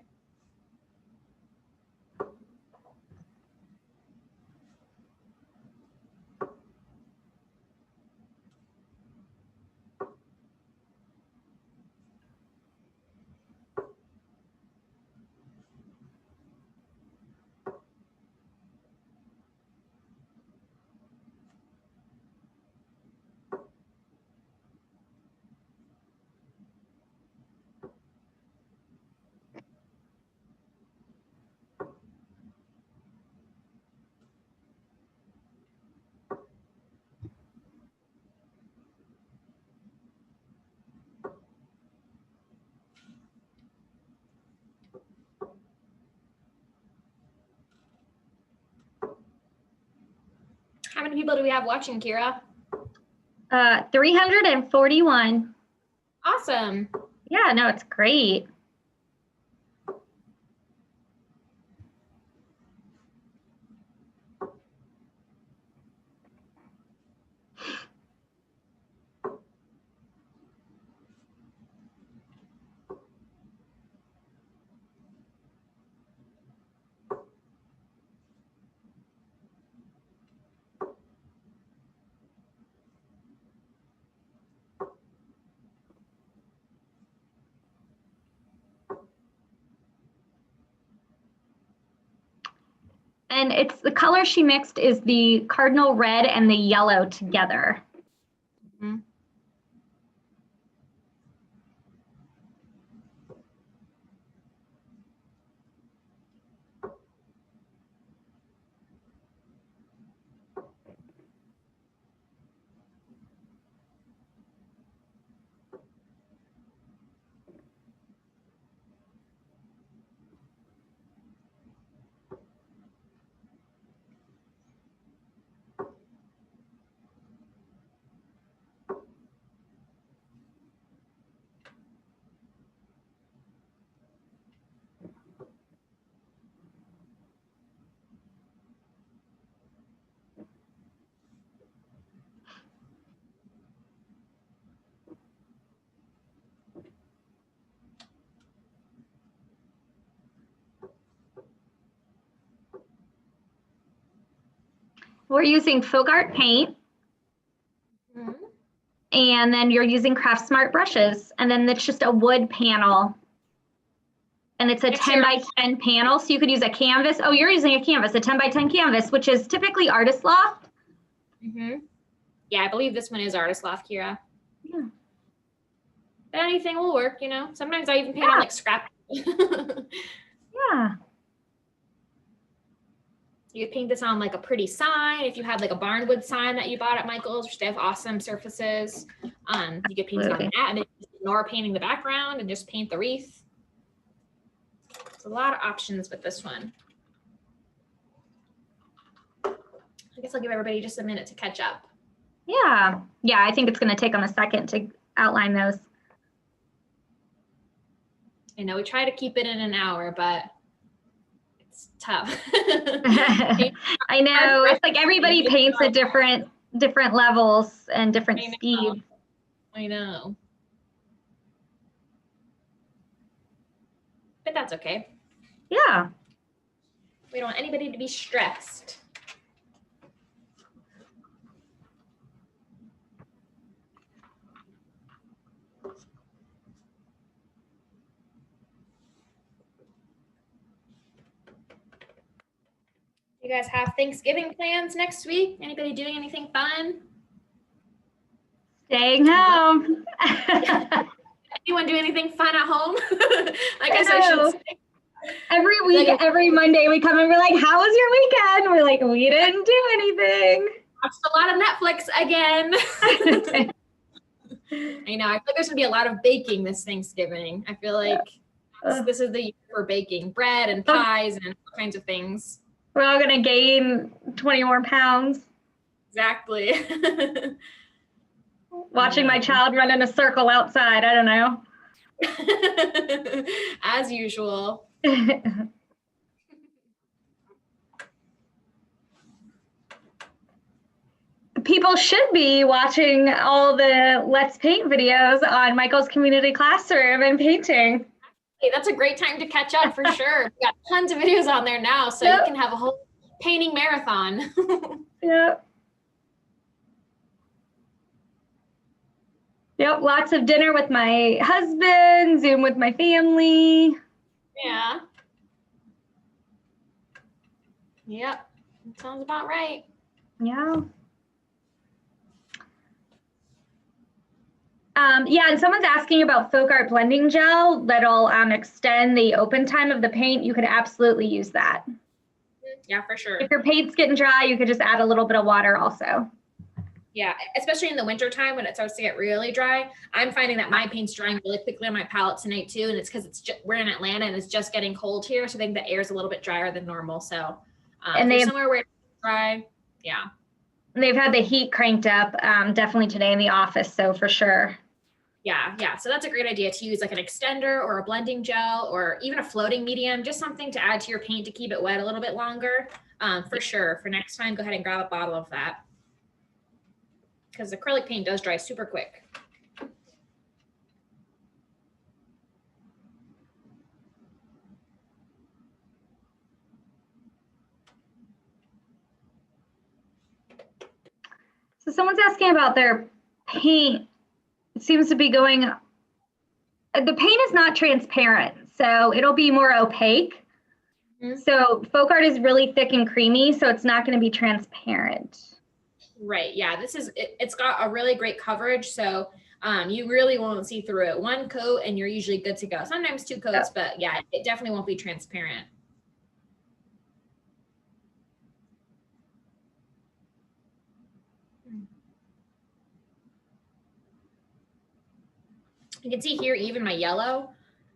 How many people do we have watching, Kira? 341. Awesome. Yeah, no, it's great. And it's the color she mixed is the Cardinal red and the yellow together. Mhm. We're using FolkArt paint, Mhm. and then you're using Craft Smart brushes, and then it's just a wood panel. And it's a 10 by 10 panel, so you could use a canvas. Oh, you're using a canvas, a 10 by 10 canvas, which is typically Artist Loft. Yeah, I believe this one is Artist Loft, Kira. Yeah. But anything will work, you know. Sometimes I even paint on like scrap. Yeah. You could paint this on like a pretty sign. If you had like a barnwood sign that you bought at Michael's, which they have awesome surfaces. You could paint it on that and then ignore painting the background and just paint the wreath. There's a lot of options with this one. I guess I'll give everybody just a minute to catch up. Yeah. Yeah, I think it's going to take them a second to outline those. I know we try to keep it in an hour, but it's tough. I know. It's like everybody paints at different levels and different speeds. I know. But that's okay. Yeah. We don't want anybody to be stressed. You guys have Thanksgiving plans next week? Anybody doing anything fun? Staying home. Anyone do anything fun at home? I guess I should say. Every week, every Monday, we come and we're like, how was your weekend? We're like, we didn't do anything. Watched a lot of Netflix again. I know. I feel like there's going to be a lot of baking this Thanksgiving. I feel like this is the year for baking bread and pies and all kinds of things. We're all going to gain 20 more pounds. Exactly. Watching my child run in a circle outside. I don't know. As usual. People should be watching all the Let's Paint videos on Michael's Community Classroom and painting. Hey, that's a great time to catch up for sure. We got tons of videos on there now, so you can have a whole painting marathon. Yep. Yep, lots of dinner with my husband, Zoom with my family. Yeah. Yep, that sounds about right. Yeah. Yeah, and someone's asking about FolkArt blending gel that'll extend the open time of the paint. You could absolutely use that. Yeah, for sure. If your paint's getting dry, you could just add a little bit of water also. Yeah, especially in the winter time when it starts to get really dry. I'm finding that my paint's drying really quickly on my palette tonight too, and it's because we're in Atlanta and it's just getting cold here, so I think the air's a little bit drier than normal. So, and there's somewhere where it's dry, yeah. They've had the heat cranked up definitely today in the office, so for sure. Yeah. So that's a great idea to use like an extender or a blending gel or even a floating medium, just something to add to your paint to keep it wet a little bit longer. For sure. For next time, go ahead and grab a bottle of that, because acrylic paint does dry super quick. So someone's asking about their paint. It seems to be going, the paint is not transparent, so it'll be more opaque. So FolkArt is really thick and creamy, so it's not going to be transparent. Right. Yeah. It's got a really great coverage. So you really won't see through it. One coat and you're usually good to go. Sometimes 2 coats, but yeah, it definitely won't be transparent. You can see here, even my yellow,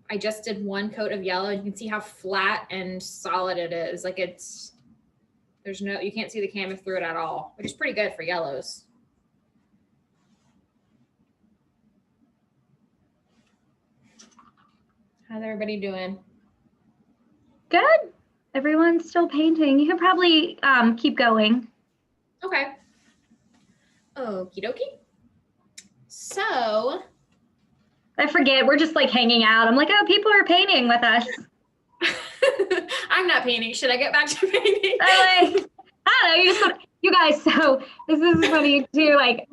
I just did 1 coat of yellow. You can see how flat and solid it is. Like you can't see the canvas through it at all, which is pretty good for yellows. How's everybody doing? Good. Everyone's still painting. You can probably keep going. Okay. Okie dokie. So. I forget. We're just like hanging out. I'm like, oh, people are painting with us. I'm not painting. Should I get back to painting? I don't know. You guys, so this is funny too. Like,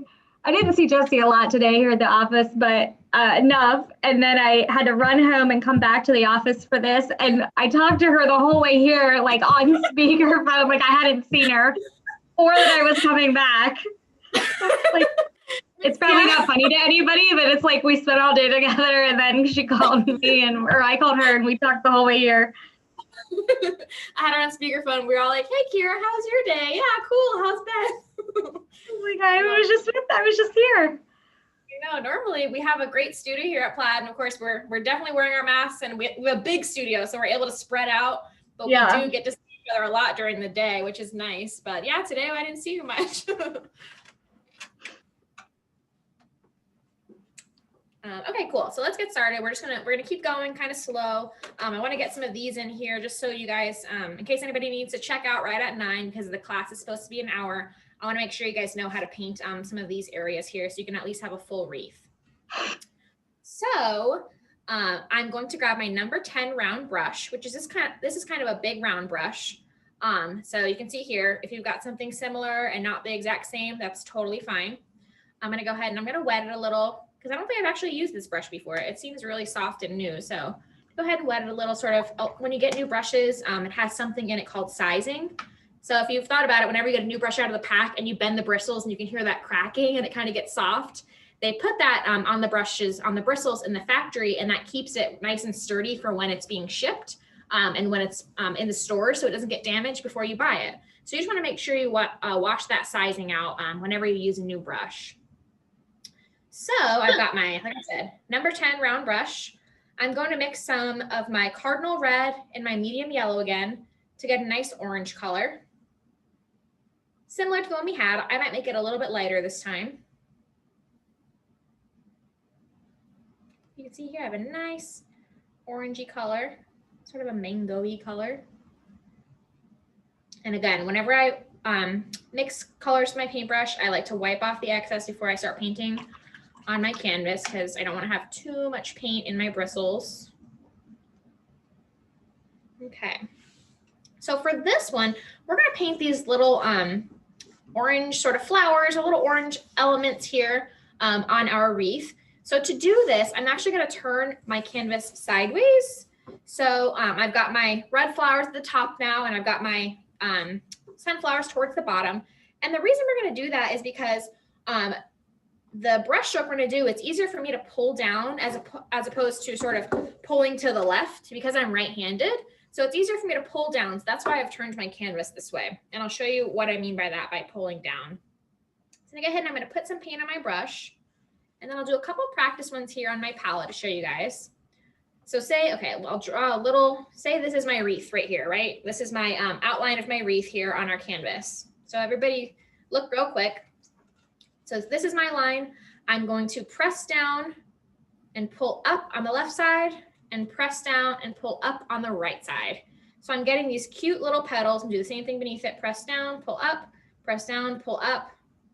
I didn't see Jessie a lot today here at the office, but enough. And then I had to run home and come back to the office for this. And I talked to her the whole way here, like on speakerphone, like I hadn't seen her or that I was coming back. Like, it's probably not funny to anybody, but it's like we spent all day together and then she called me or I called her and we talked the whole way here. I had her on speakerphone. We were all like, hey, Kira, how's your day? Yeah, cool. How's Ben? Like, I was just here. You know, normally we have a great studio here at Plaid. And of course, we're definitely wearing our masks and we have a big studio, so we're able to spread out. But we do get to see each other a lot during the day, which is nice. But yeah, today I didn't see you much. Okay, cool. So let's get started. We're gonna keep going kind of slow. I want to get some of these in here just so you guys, in case anybody needs to check out right at 9 because the class is supposed to be an hour. I want to make sure you guys know how to paint some of these areas here so you can at least have a full wreath. So I'm going to grab my number 10 round brush, which is this is kind of a big round brush. So you can see here, if you've got something similar and not the exact same, that's totally fine. I'm going to go ahead and I'm going to wet it a little because I don't think I've actually used this brush before. It seems really soft and new. So go ahead and wet it a little sort of. When you get new brushes, it has something in it called sizing. So if you've thought about it, whenever you get a new brush out of the pack and you bend the bristles and you can hear that cracking and it kind of gets soft, they put that on the brushes, on the bristles in the factory, and that keeps it nice and sturdy for when it's being shipped and when it's in the store so it doesn't get damaged before you buy it. So you just want to make sure you wash that sizing out whenever you use a new brush. So I've got my, like I said, number 10 round brush. I'm going to mix some of my Cardinal red and my medium yellow again to get a nice orange color. Similar to the one we had, I might make it a little bit lighter this time. You can see here I have a nice orangey color, sort of a mango-y color. And again, whenever I mix colors with my paintbrush, I like to wipe off the excess before I start painting on my canvas because I don't want to have too much paint in my bristles. Okay. So for this one, we're going to paint these little orange sort of flowers, or little orange elements here on our wreath. So to do this, I'm actually going to turn my canvas sideways. So I've got my red flowers at the top now, and I've got my sunflowers towards the bottom. And the reason we're going to do that is because the brush stroke we're going to do, it's easier for me to pull down as opposed to sort of pulling to the left because I'm right-handed. So it's easier for me to pull down. So that's why I've turned my canvas this way. And I'll show you what I mean by that, by pulling down. So I'm going to go ahead and I'm going to put some paint on my brush. And then I'll do a couple practice ones here on my palette to show you guys. So say, okay, well, I'll draw a little, say this is my wreath right here, right? This is my outline of my wreath here on our canvas. So everybody look real quick. So this is my line. I'm going to press down and pull up on the left side and press down and pull up on the right side. So I'm getting these cute little petals and do the same thing beneath it. Press down, pull up, press down, pull up,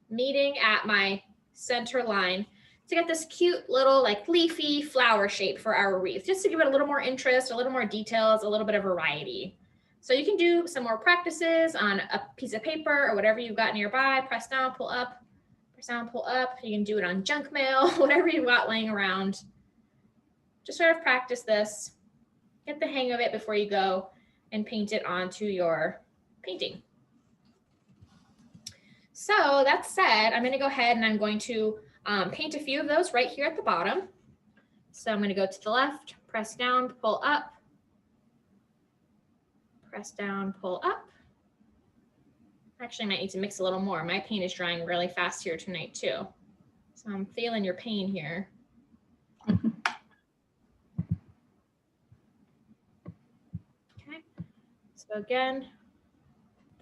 meeting at my center line to get this cute little like leafy flower shape for our wreath, just to give it a little more interest, a little more details, a little bit of variety. So you can do some more practices on a piece of paper or whatever you've got nearby. Press down, pull up, press down, pull up. You can do it on junk mail, whatever you've got laying around. Just sort of practice this, get the hang of it before you go and paint it onto your painting. So that said, I'm going to go ahead and I'm going to paint a few of those right here at the bottom. So I'm going to go to the left, press down, pull up, press down, pull up. Actually, I might need to mix a little more. My paint is drying really fast here tonight too. So I'm feeling your pain here. Okay, so again,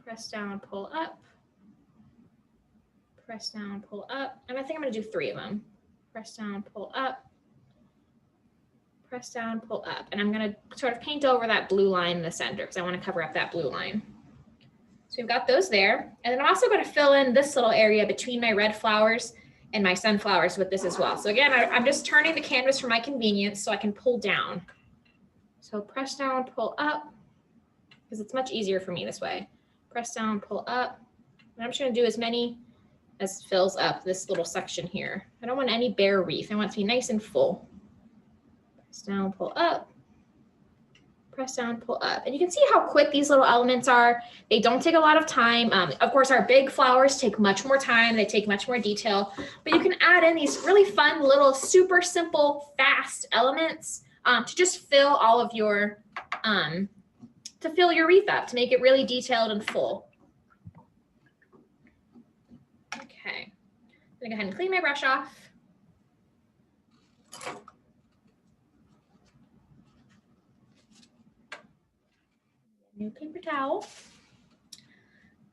press down, pull up, press down, pull up. And I think I'm going to do 3 of them. Press down, pull up, press down, pull up. And I'm going to sort of paint over that blue line in the center because I want to cover up that blue line. So we've got those there. And then I'm also going to fill in this little area between my red flowers and my sunflowers with this as well. So again, I'm just turning the canvas for my convenience so I can pull down. So press down, pull up, because it's much easier for me this way. Press down, pull up. And I'm just going to do as many as fills up this little section here. I don't want any bare wreath. I want it to be nice and full. Press down, pull up. Press down, pull up. And you can see how quick these little elements are. They don't take a lot of time. Of course, our big flowers take much more time. They take much more detail, but you can add in these really fun little super simple, fast elements to just fill all of your, to fill your wreath up, to make it really detailed and full. Okay, I'm gonna go ahead and clean my brush off. New paper towel.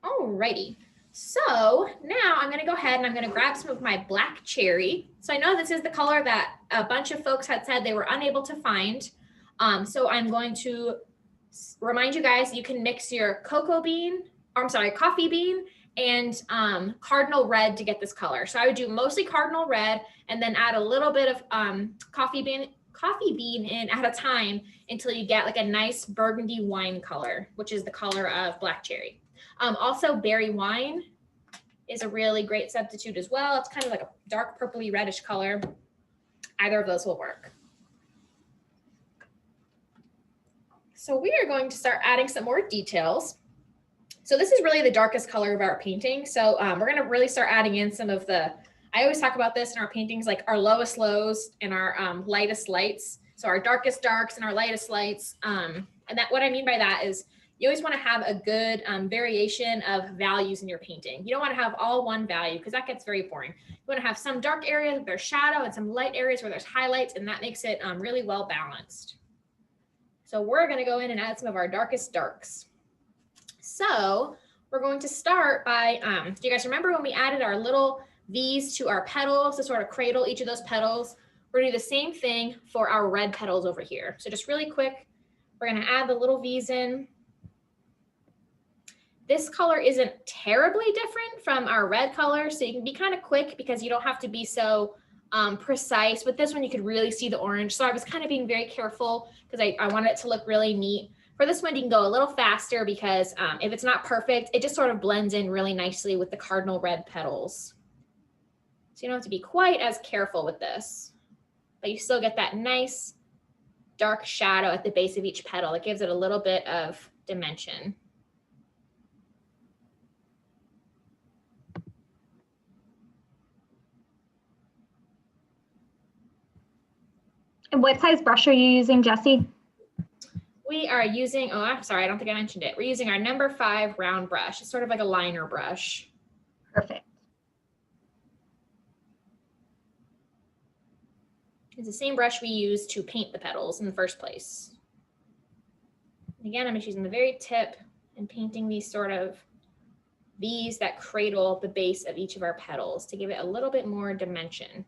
Alrighty, so now I'm gonna go ahead and I'm gonna grab some of my black cherry. So I know this is the color that a bunch of folks had said they were unable to find. So I'm going to remind you guys, you can mix your coffee bean and Cardinal red to get this color. So I would do mostly Cardinal red and then add a little bit of coffee bean in at a time until you get like a nice burgundy wine color, which is the color of black cherry. Also berry wine is a really great substitute as well. It's kind of like a dark purpley reddish color. Either of those will work. So we are going to start adding some more details. So this is really the darkest color of our painting. So we're going to really start adding in some of the, I always talk about this in our paintings, like our lowest lows and our lightest lights. So our darkest darks and our lightest lights. And that, what I mean by that is you always want to have a good variation of values in your painting. You don't want to have all one value because that gets very boring. You want to have some dark areas where there's shadow and some light areas where there's highlights, and that makes it really well balanced. So we're going to go in and add some of our darkest darks. So we're going to start by, do you guys remember when we added our little V's to our petals to sort of cradle each of those petals? We're going to do the same thing for our red petals over here. So just really quick, we're going to add the little V's in. This color isn't terribly different from our red color, so you can be kind of quick because you don't have to be so precise. But this one, you could really see the orange. So I was kind of being very careful because I wanted it to look really neat. For this one, you can go a little faster because if it's not perfect, it just sort of blends in really nicely with the cardinal red petals. So you don't have to be quite as careful with this, but you still get that nice dark shadow at the base of each petal. It gives it a little bit of dimension. And what size brush are you using, Jessie? We are using, oh, I'm sorry, I don't think I mentioned it. We're using our number 5 round brush. It's sort of like a liner brush. Perfect. It's the same brush we used to paint the petals in the first place. And again, I'm just using the very tip and painting these sort of V's that cradle the base of each of our petals to give it a little bit more dimension.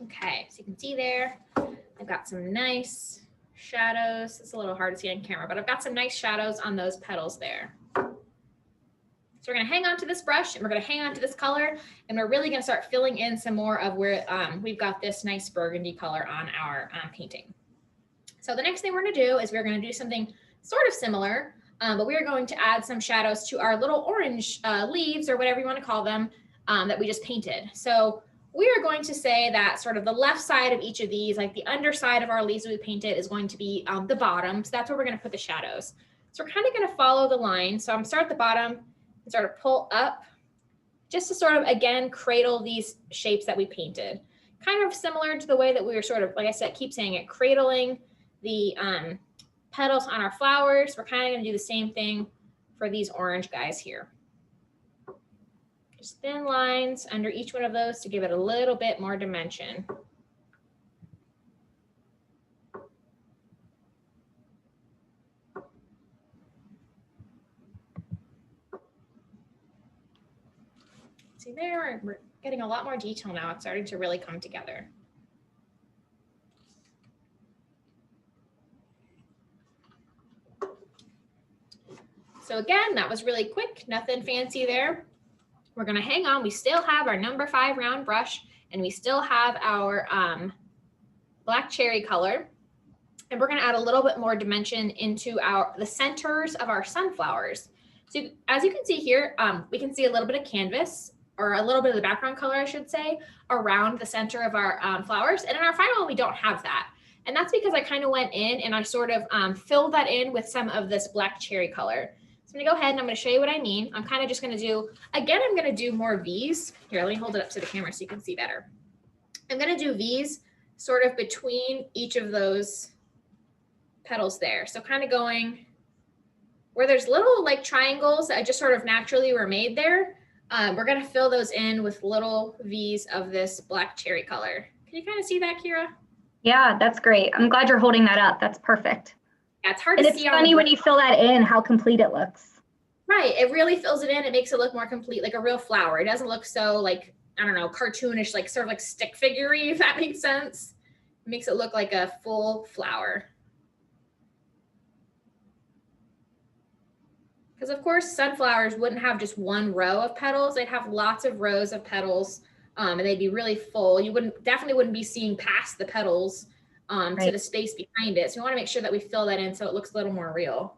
Okay, so you can see there, I've got some nice shadows. It's a little hard to see on camera, but I've got some nice shadows on those petals there. So So we're gonna hang on to this brush and we're gonna hang on to this color, and we're really gonna start filling in some more of where we've got this nice burgundy color on our painting. So the next thing we're gonna do is we're gonna do something sort of similar, but we are going to add some shadows to our little orange leaves, or whatever you wanna call them, that we just painted. So we are going to say that sort of the left side of each of these, like the underside of our leaves that we painted, is going to be the bottom. So that's where we're gonna put the shadows. So we're kind of gonna follow the line. So I'm start at the bottom, sort of pull up, just to sort of, again, cradle these shapes that we painted. Kind of similar to the way that we were sort of, like I said, keep saying it, cradling the petals on our flowers. We're kind of going to do the same thing for these orange guys here. Just thin lines under each one of those to give it a little bit more dimension. See there, we're getting a lot more detail now. It's starting to really come together. So again, that was really quick, nothing fancy there. We're gonna hang on. We still have our number 5 round brush, and we still have our black cherry color. And we're gonna add a little bit more dimension into the centers of our sunflowers. So as you can see here, we can see a little bit of canvas, or a little bit of the background color, I should say, around the center of our flowers. And in our final one, we don't have that. And that's because I kind of went in and I sort of filled that in with some of this black cherry color. So I'm gonna go ahead and I'm gonna show you what I mean. I'm kind of just gonna do, again, I'm gonna do more V's. Here, let me hold it up to the camera so you can see better. I'm gonna do V's sort of between each of those petals there. So kind of going where there's little like triangles that just sort of naturally were made there. We're gonna fill those in with little V's of this black cherry color. Can you kind of see that, Kira? Yeah, that's great. I'm glad you're holding that up. That's perfect. Yeah, it's hard to see. And it's funny when you fill that in, how complete it looks. Right, it really fills it in. It makes it look more complete, like a real flower. It doesn't look so like, I don't know, cartoonish, like sort of like stick figure-y, if that makes sense. It makes it look like a full flower. Because of course, sunflowers wouldn't have just one row of petals. They'd have lots of rows of petals, and they'd be really full. You definitely wouldn't be seeing past the petals right to the space behind it. So we want to make sure that we fill that in so it looks a little more real.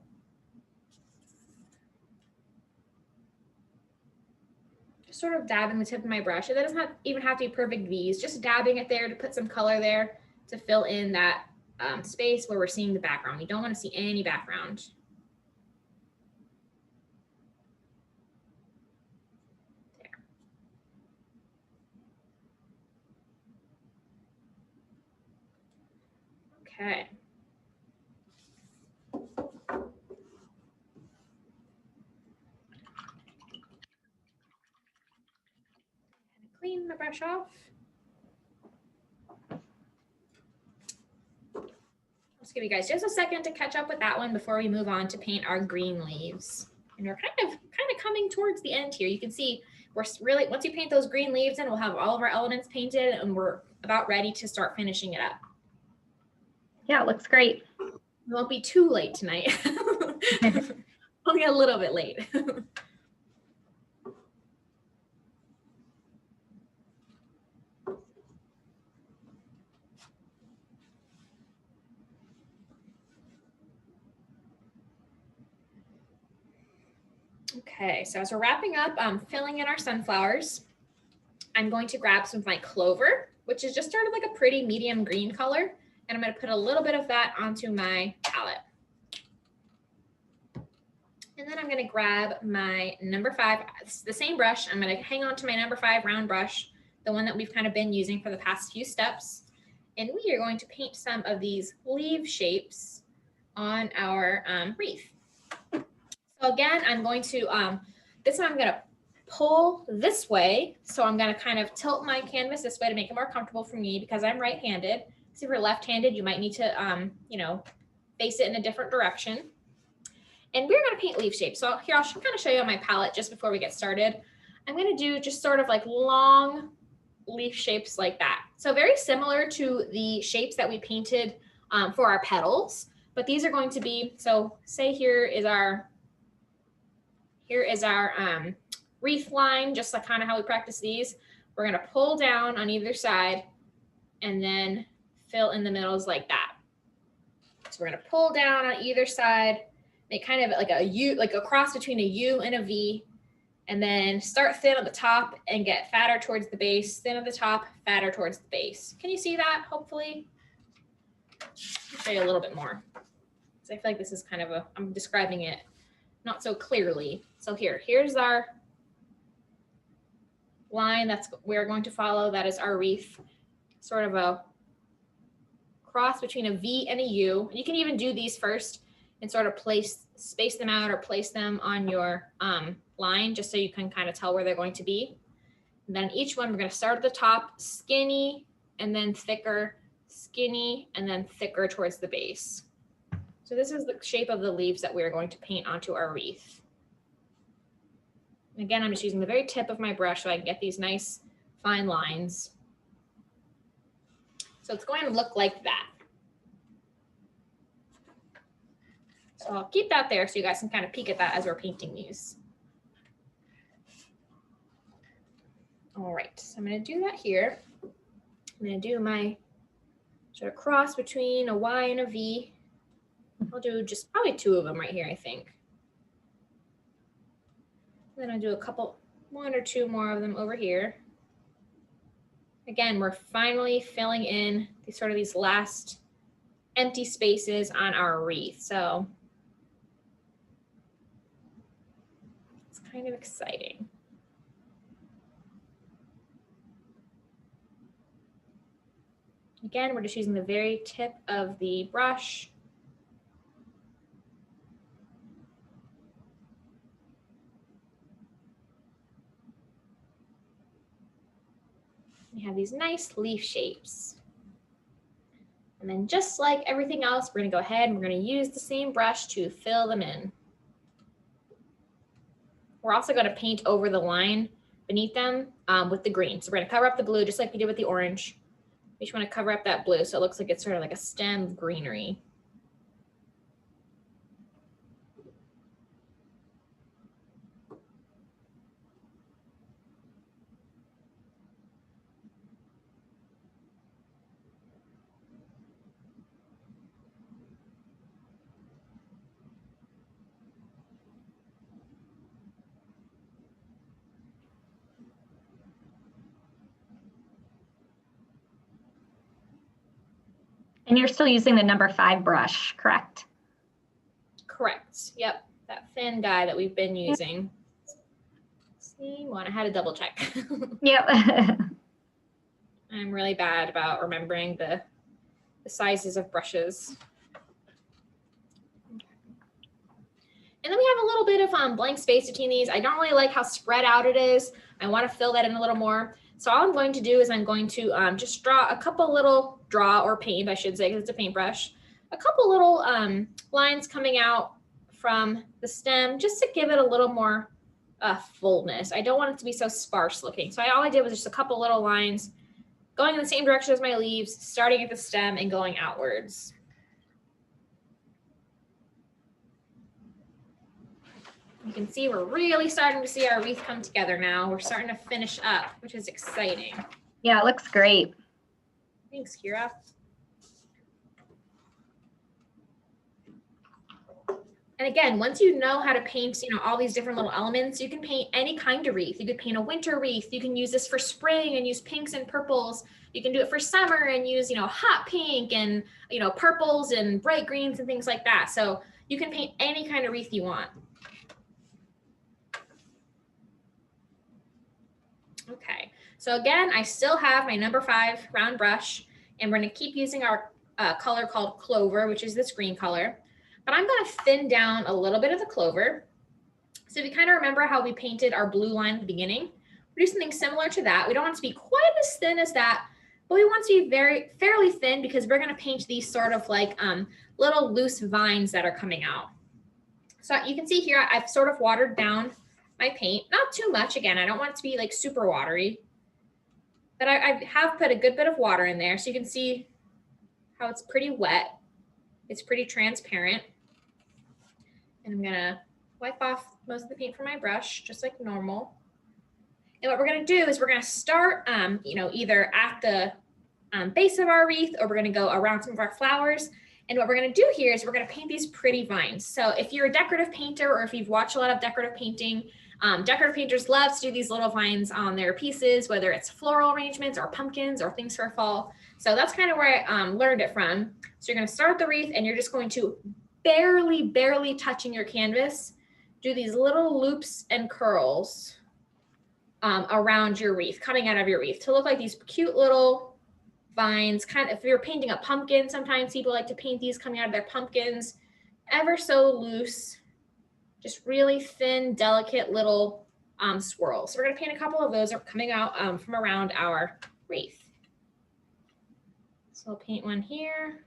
Just sort of dabbing the tip of my brush. It doesn't even have to be perfect V's, just dabbing it there to put some color there to fill in that space where we're seeing the background. We don't want to see any background. Okay. Clean my brush off. Let's give you guys just a second to catch up with that one before we move on to paint our green leaves. And we're kind of coming towards the end here. You can see we're really, once you paint those green leaves in, we'll have all of our elements painted and we're about ready to start finishing it up. Yeah, it looks great. We won't be too late tonight. Only a little bit late. Okay, so as we're wrapping up, filling in our sunflowers, I'm going to grab some of my Clover, which is just sort of like a pretty medium green color. And I'm going to put a little bit of that onto my palette. And then I'm going to grab my number 5, it's the same brush. I'm going to hang on to my number 5 round brush, the one that we've kind of been using for the past few steps. And we are going to paint some of these leaf shapes on our wreath. So again, I'm going to, this one I'm going to pull this way. So I'm going to kind of tilt my canvas this way to make it more comfortable for me because I'm right-handed. So if you're left-handed, you might need to, you know, face it in a different direction. And we're going to paint leaf shapes. So here, I'll kind of show you on my palette just before we get started. I'm going to do just sort of like long leaf shapes like that. So very similar to the shapes that we painted for our petals, but these are going to be, so say here is our here is our wreath line, just like kind of how we practice these. We're gonna pull down on either side and then fill in the middles like that. So we're gonna pull down on either side, make kind of like a U, like a cross between a U and a V, and then start thin at the top and get fatter towards the base, thin at the top, fatter towards the base. Can you see that, hopefully? I'll show you a little bit more. So I feel like this is kind of a, I'm describing it not so clearly. So here's our line that's we're going to follow. That is our wreath, sort of a cross between a V and a U. And you can even do these first and sort of space them out or place them on your line, just so you can kind of tell where they're going to be. And then each one, we're going to start at the top, skinny, and then thicker, skinny, and then thicker towards the base. So this is the shape of the leaves that we're going to paint onto our wreath. And again, I'm just using the very tip of my brush so I can get these nice fine lines. So it's going to look like that. So I'll keep that there so you guys can kind of peek at that as we're painting these. All right, so I'm going to do that here. I'm going to do my sort of cross between a Y and a V. I'll do just probably 2 of them right here, I think. Then I'll do a couple, 1 or 2 more of them over here. Again, we're finally filling in these sort of these last empty spaces on our wreath. So it's kind of exciting. Again, we're just using the very tip of the brush. We have these nice leaf shapes. And then just like everything else, we're gonna go ahead and we're gonna use the same brush to fill them in. We're also gonna paint over the line beneath them with the green. So we're gonna cover up the blue just like we did with the orange. We just wanna cover up that blue so it looks like it's sort of like a stem of greenery. And you're still using the number 5 brush, correct? Correct. Yep. That thin guy that we've been using. See, one, I had to double check. Yep. I'm really bad about remembering the sizes of brushes. And then we have a little bit of blank space between these. I don't really like how spread out it is. I want to fill that in a little more. So all I'm going to do is I'm going to just draw a couple little, or paint, I should say, because it's a paintbrush, a couple little lines coming out from the stem just to give it a little more fullness. I don't want it to be so sparse looking. So all I did was just a couple little lines going in the same direction as my leaves, starting at the stem and going outwards. You can see we're really starting to see our wreath come together now. We're starting to finish up, which is exciting. Yeah, it looks great. Thanks, Kira. And again, once you know how to paint, all these different little elements, you can paint any kind of wreath. You could paint a winter wreath. You can use this for spring and use pinks and purples. You can do it for summer and use, hot pink and, purples and bright greens and things like that. So you can paint any kind of wreath you want. Okay, so again, I still have my number 5 round brush, and we're going to keep using our color called Clover, which is this green color. But I'm going to thin down a little bit of the Clover. So if you kind of remember how we painted our blue line at the beginning, we're doing something similar to that. We don't want it to be quite as thin as that, but we want it to be fairly thin because we're going to paint these sort of like little loose vines that are coming out. So you can see here, I've sort of watered down my paint, not too much. Again, I don't want it to be like super watery, but I have put a good bit of water in there. So you can see how it's pretty wet. It's pretty transparent. And I'm gonna wipe off most of the paint from my brush, just like normal. And what we're gonna do is we're gonna start, either at the base of our wreath, or we're gonna go around some of our flowers. And what we're gonna do here is we're gonna paint these pretty vines. So if you're a decorative painter, or if you've watched a lot of decorative painting, decorative painters love to do these little vines on their pieces, whether it's floral arrangements or pumpkins or things for fall. So that's kind of where I learned it from. So you're gonna start the wreath and you're just going to barely touching your canvas, do these little loops and curls around your wreath, coming out of your wreath, to look like these cute little vines. Kind of, if you're painting a pumpkin, sometimes people like to paint these coming out of their pumpkins, ever so loose, just really thin, delicate little swirls. So we're gonna paint a couple of those coming out from around our wreath. So I'll paint one here.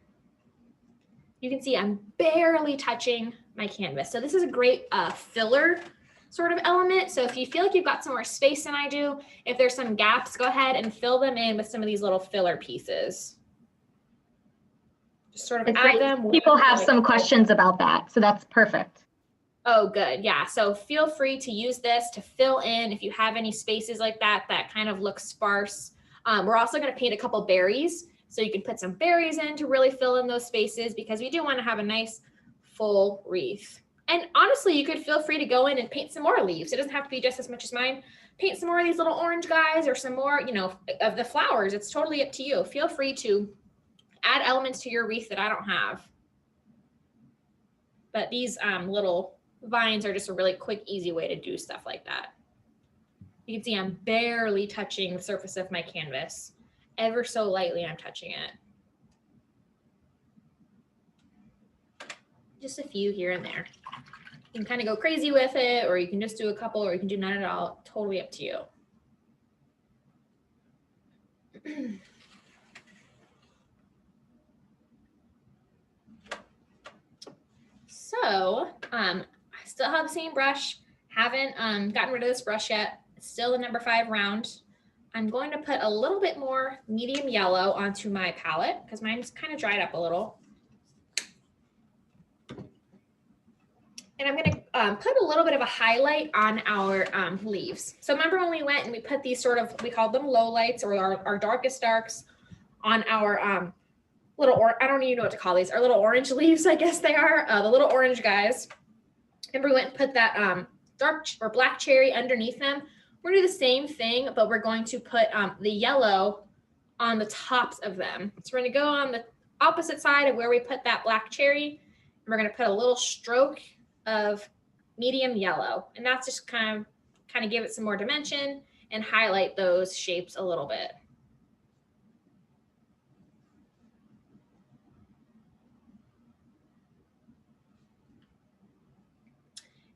You can see I'm barely touching my canvas. So this is a great filler sort of element. So if you feel like you've got some more space than I do, if there's some gaps, go ahead and fill them in with some of these little filler pieces. Just sort of add them. People have some questions about that, so that's perfect. Oh, good. Yeah. So feel free to use this to fill in if you have any spaces like that kind of look sparse. We're also going to paint a couple berries. So you can put some berries in to really fill in those spaces, because we do want to have a nice full wreath. And honestly, you could feel free to go in and paint some more leaves. It doesn't have to be just as much as mine. Paint some more of these little orange guys, or some more, of the flowers. It's totally up to you. Feel free to add elements to your wreath that I don't have. But these little vines are just a really quick, easy way to do stuff like that. You can see I'm barely touching the surface of my canvas. Ever so lightly, I'm touching it. Just a few here and there. You can kind of go crazy with it, or you can just do a couple, or you can do none at all. Totally up to you. So I still have the same brush. Haven't gotten rid of this brush yet. It's still the number 5 round. I'm going to put a little bit more medium yellow onto my palette, because mine's kind of dried up a little. And I'm going to put a little bit of a highlight on our leaves. So remember when we went and we put these sort of, we called them low lights, or our darkest darks on our I don't even know what to call these, our little orange leaves, I guess they are, the little orange guys. Remember we went and put that dark or black cherry underneath them. We're gonna do the same thing, but we're going to put the yellow on the tops of them. So we're gonna go on the opposite side of where we put that black cherry, and we're gonna put a little stroke of medium yellow. And that's just kind of give it some more dimension and highlight those shapes a little bit.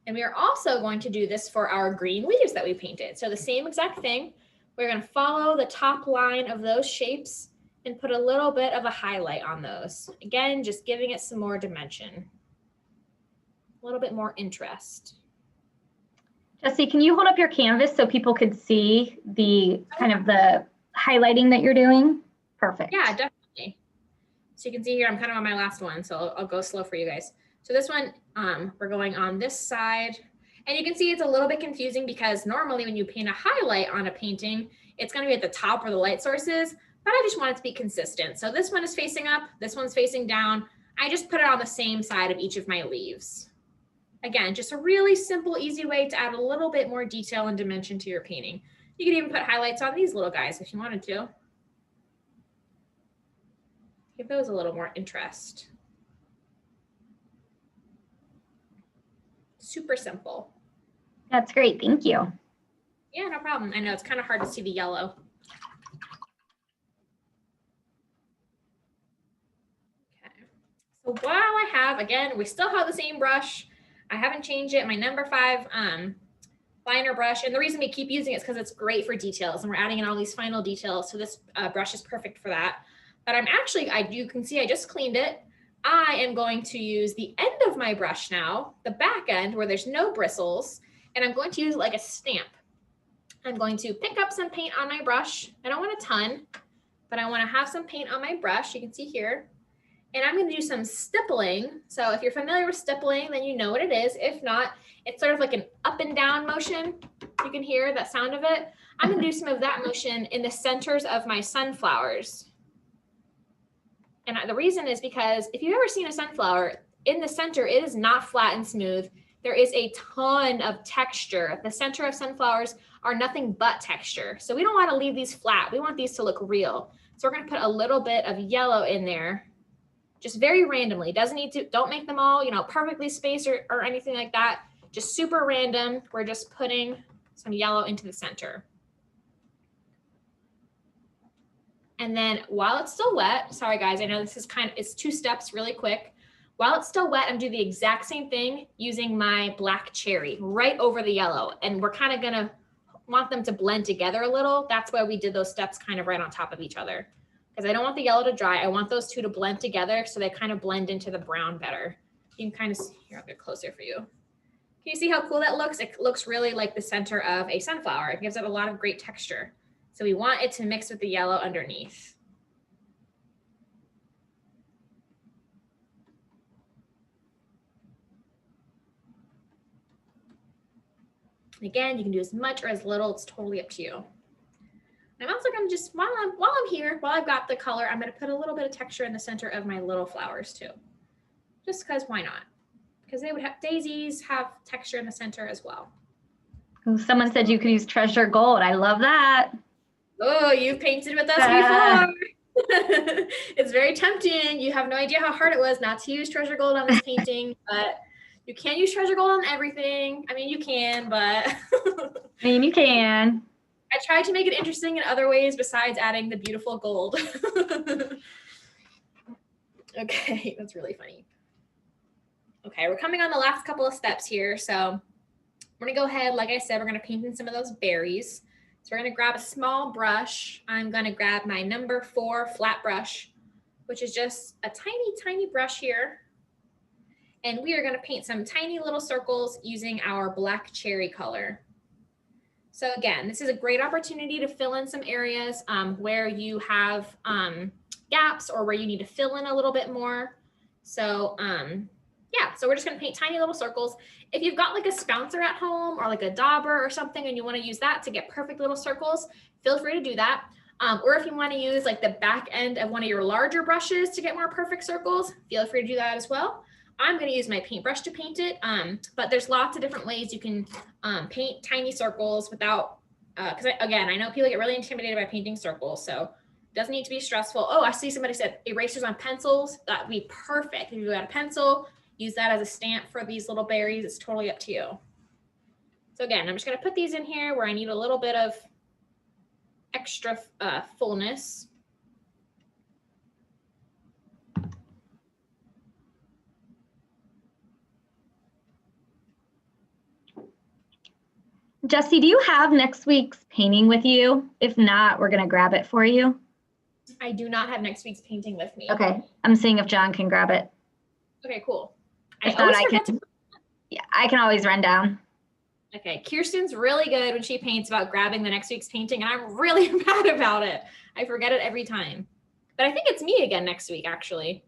And we are also going to do this for our green leaves that we painted. So the same exact thing. We're going to follow the top line of those shapes and put a little bit of a highlight on those. Again, just giving it some more dimension, a little bit more interest. Jesse, can you hold up your canvas so people could see the kind of the highlighting that you're doing? Perfect. Yeah, definitely. So you can see here, I'm kind of on my last one, so I'll go slow for you guys. So this one, we're going on this side, and you can see it's a little bit confusing, because normally when you paint a highlight on a painting, it's going to be at the top where the light source is, but I just want it to be consistent. So this one is facing up, this one's facing down. I just put it on the same side of each of my leaves. Again, just a really simple, easy way to add a little bit more detail and dimension to your painting. You could even put highlights on these little guys if you wanted to. Give those a little more interest. Super simple. That's great. Thank you. Yeah, no problem. I know it's kind of hard to see the yellow. Okay. So while I have, again, we still have the same brush. I haven't changed it. My number 5 liner brush. And the reason we keep using it is because it's great for details, and we're adding in all these final details. So this brush is perfect for that. But I'm actually, you can see I just cleaned it. I am going to use the end of my brush now, the back end where there's no bristles, and I'm going to use it like a stamp. I'm going to pick up some paint on my brush. I don't want a ton, but I want to have some paint on my brush. You can see here. And I'm going to do some stippling. So if you're familiar with stippling, then you know what it is. If not, it's sort of like an up and down motion. You can hear that sound of it. I'm going to do some of that motion in the centers of my sunflowers. And the reason is because if you've ever seen a sunflower, in the center, it is not flat and smooth. There is a ton of texture. The center of sunflowers are nothing but texture. So we don't want to leave these flat. We want these to look real. So we're going to put a little bit of yellow in there. Just very randomly. Doesn't need to, don't make them all, you know, perfectly spaced or anything like that. Just super random. We're just putting some yellow into the center. And then while it's still wet, sorry guys, I know this is it's 2 steps really quick. While it's still wet, I'm doing the exact same thing using my black cherry right over the yellow. And we're kind of gonna want them to blend together a little. That's why we did those steps kind of right on top of each other. Because I don't want the yellow to dry. I want those 2 to blend together so they kind of blend into the brown better. You can kind of see, here, I'll get closer for you. Can you see how cool that looks? It looks really like the center of a sunflower. It gives it a lot of great texture. So we want it to mix with the yellow underneath. Again, you can do as much or as little. It's totally up to you. I'm also going to just, while I'm here, while I've got the color, I'm going to put a little bit of texture in the center of my little flowers too. Just because, why not? Because they would have, daisies have texture in the center as well. Oh, someone said you could use treasure gold. I love that. Oh, you've painted with us before. It's very tempting. You have no idea how hard it was not to use treasure gold on this painting, but you can use treasure gold on everything. I mean, you can, but. I mean, you can. I tried to make it interesting in other ways besides adding the beautiful gold. Okay, that's really funny. Okay, we're coming on the last couple of steps here. So we're gonna go ahead, like I said, we're gonna paint in some of those berries. So we're gonna grab a small brush. I'm gonna grab my number 4 flat brush, which is just a tiny, tiny brush here. And we are gonna paint some tiny little circles using our black cherry color. So again, this is a great opportunity to fill in some areas where you have gaps or where you need to fill in a little bit more. So yeah, so we're just gonna paint tiny little circles. If you've got like a spouncer at home or like a dauber or something and you wanna use that to get perfect little circles, feel free to do that. Or if you wanna use like the back end of one of your larger brushes to get more perfect circles, feel free to do that as well. I'm going to use my paintbrush to paint it, but there's lots of different ways you can paint tiny circles without, because again, I know people get really intimidated by painting circles, so it doesn't need to be stressful. Oh, I see somebody said erasers on pencils. That would be perfect. If you got a pencil, use that as a stamp for these little berries. It's totally up to you. So again, I'm just going to put these in here where I need a little bit of extra fullness. Jesse, do you have next week's painting with you? If not, we're going to grab it for you. I do not have next week's painting with me. Okay. I'm seeing if John can grab it. Okay, cool. If not, I can always run down. Okay, Kirsten's really good when she paints about grabbing the next week's painting, and I'm really mad about it. I forget it every time. But I think it's me again next week, actually.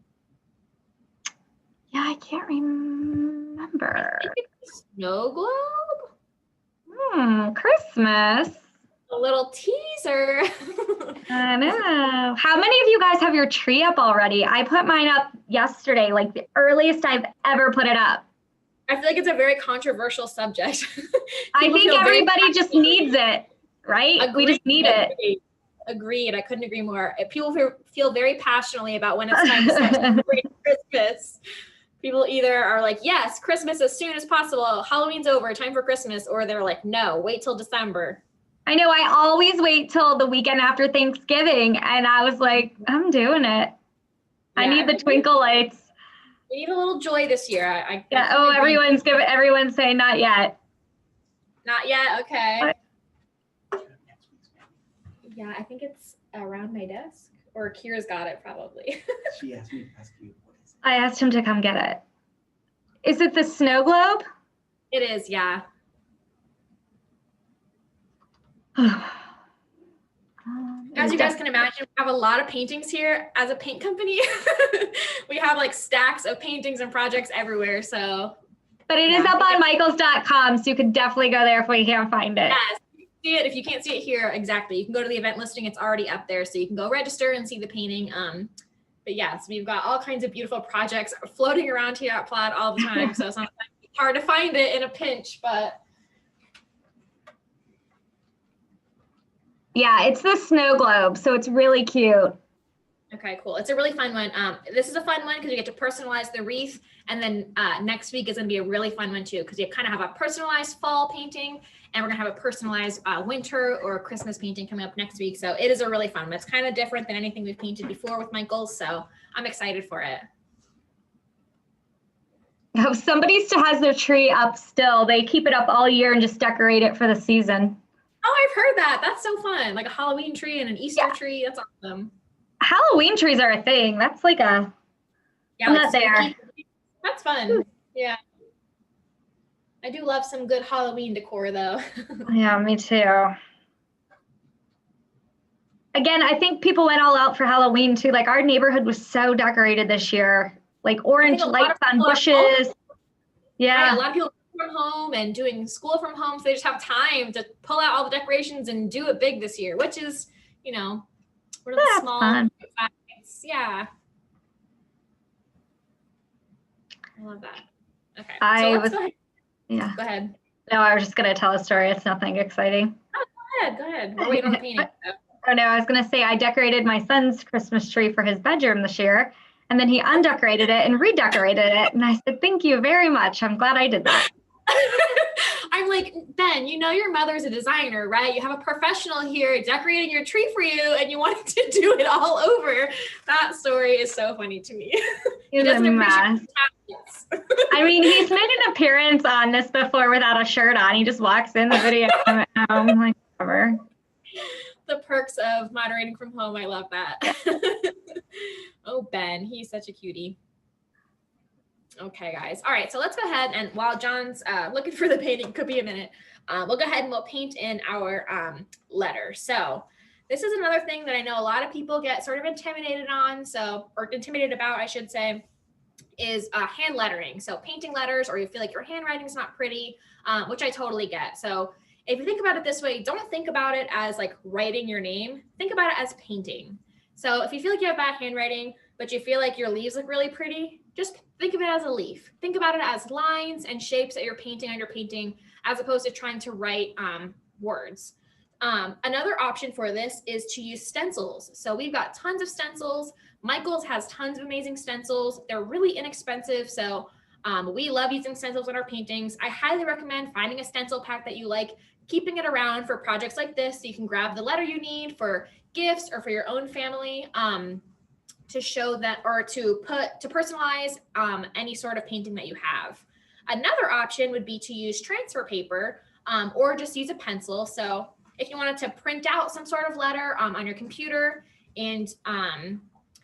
Yeah, I can't remember. I think it's Snow Globe? Christmas. A little teaser. I know. How many of you guys have your tree up already? I put mine up yesterday, like the earliest I've ever put it up. I feel like it's a very controversial subject. I think everybody just needs it, right? Agreed, we just need it. Agreed. I couldn't agree more. People feel very passionately about when it's time to start celebrating Christmas. People either are like, yes, Christmas as soon as possible. Halloween's over, time for Christmas. Or they're like, no, wait till December. I know. I always wait till the weekend after Thanksgiving. And I was like, I'm doing it. Yeah, I need the twinkle lights. We need a little joy this year. Yeah. Oh, everyone's saying not yet. Not yet. Okay. Yeah, I think it's around my desk. Or Kira's got it probably. She asked me to ask you. I asked him to come get it. Is it the snow globe? It is, yeah. As you guys can imagine, we have a lot of paintings here as a paint company. We have like stacks of paintings and projects everywhere. So, but it is up on michaels.com, so you can definitely go there if we can't find it. Yes, you can see it. If you can't see it here, exactly. You can go to the event listing. It's already up there, so you can go register and see the painting. But yes, we've got all kinds of beautiful projects floating around here at Plaid all the time. So sometimes it's hard to find it in a pinch, but. Yeah, it's the snow globe, so it's really cute. Okay, cool. It's a really fun one. This is a fun one because you get to personalize the wreath. And then next week is going to be a really fun one too, because you kind of have a personalized fall painting, and we're going to have a personalized winter or Christmas painting coming up next week. So it is a really fun one. It's kind of different than anything we've painted before with Michaels. So I'm excited for it. If somebody still has their tree up still, they keep it up all year and just decorate it for the season. Oh, I've heard that. That's so fun. Like a Halloween tree and an Easter tree. That's awesome. Halloween trees are a thing. That's like a, I'm like not there. That's fun. Yeah. I do love some good Halloween decor though. Yeah, me too. Again, I think people went all out for Halloween too. Like our neighborhood was so decorated this year, like orange lights on bushes. Yeah. Right, a lot of people from home and doing school from home, so they just have time to pull out all the decorations and do it big this year, which is, you know, one of the small things. Yeah. I love that. Okay. Yeah. Go ahead. No, I was just going to tell a story. It's nothing exciting. Oh, go ahead. We're waiting on the painting. Oh, no, I was going to say I decorated my son's Christmas tree for his bedroom this year, and then he undecorated it and redecorated it. And I said, thank you very much. I'm glad I did that. I'm like, Ben, you know your mother's a designer, right? You have a professional here decorating your tree for you, and you wanted to do it all over. That story is so funny to me. He doesn't appreciate I mean, he's made an appearance on this before without a shirt on. He just walks in the video. I'm like, whatever. The perks of moderating from home. I love that. Oh, Ben, he's such a cutie. Okay, guys. All right, so let's go ahead, and while John's looking for the painting, could be a minute, we'll go ahead and we'll paint in our letter. So this is another thing that I know a lot of people get sort of intimidated on, or intimidated about, I should say, is hand lettering. So painting letters, or you feel like your handwriting's not pretty, which I totally get. So if you think about it this way, don't think about it as like writing your name. Think about it as painting. So if you feel like you have bad handwriting, but you feel like your leaves look really pretty, just think of it as a leaf. Think about it as lines and shapes that you're painting on your painting, as opposed to trying to write words. Another option for this is to use stencils. So we've got tons of stencils. Michaels has tons of amazing stencils. They're really inexpensive. So we love using stencils in our paintings. I highly recommend finding a stencil pack that you like, keeping it around for projects like this, so you can grab the letter you need for gifts or for your own family, to show that, or to personalize any sort of painting that you have. Another option would be to use transfer paper, or just use a pencil. So if you wanted to print out some sort of letter on your computer, and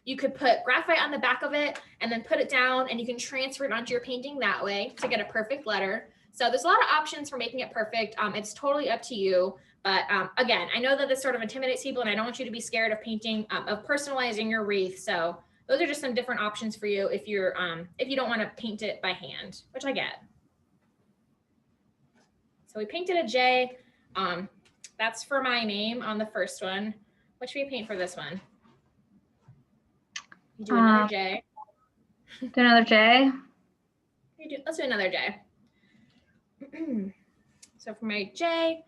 you could put graphite on the back of it and then put it down, and you can transfer it onto your painting that way to get a perfect letter. So there's a lot of options for making it perfect. It's totally up to you. But again, I know that this sort of intimidates people, and I don't want you to be scared of painting, of personalizing your wreath. So those are just some different options for you if you don't want to paint it by hand, which I get. So we painted a J. That's for my name on the first one. What should we paint for this one? You do another J. Do another J? Let's do another J. So for my J,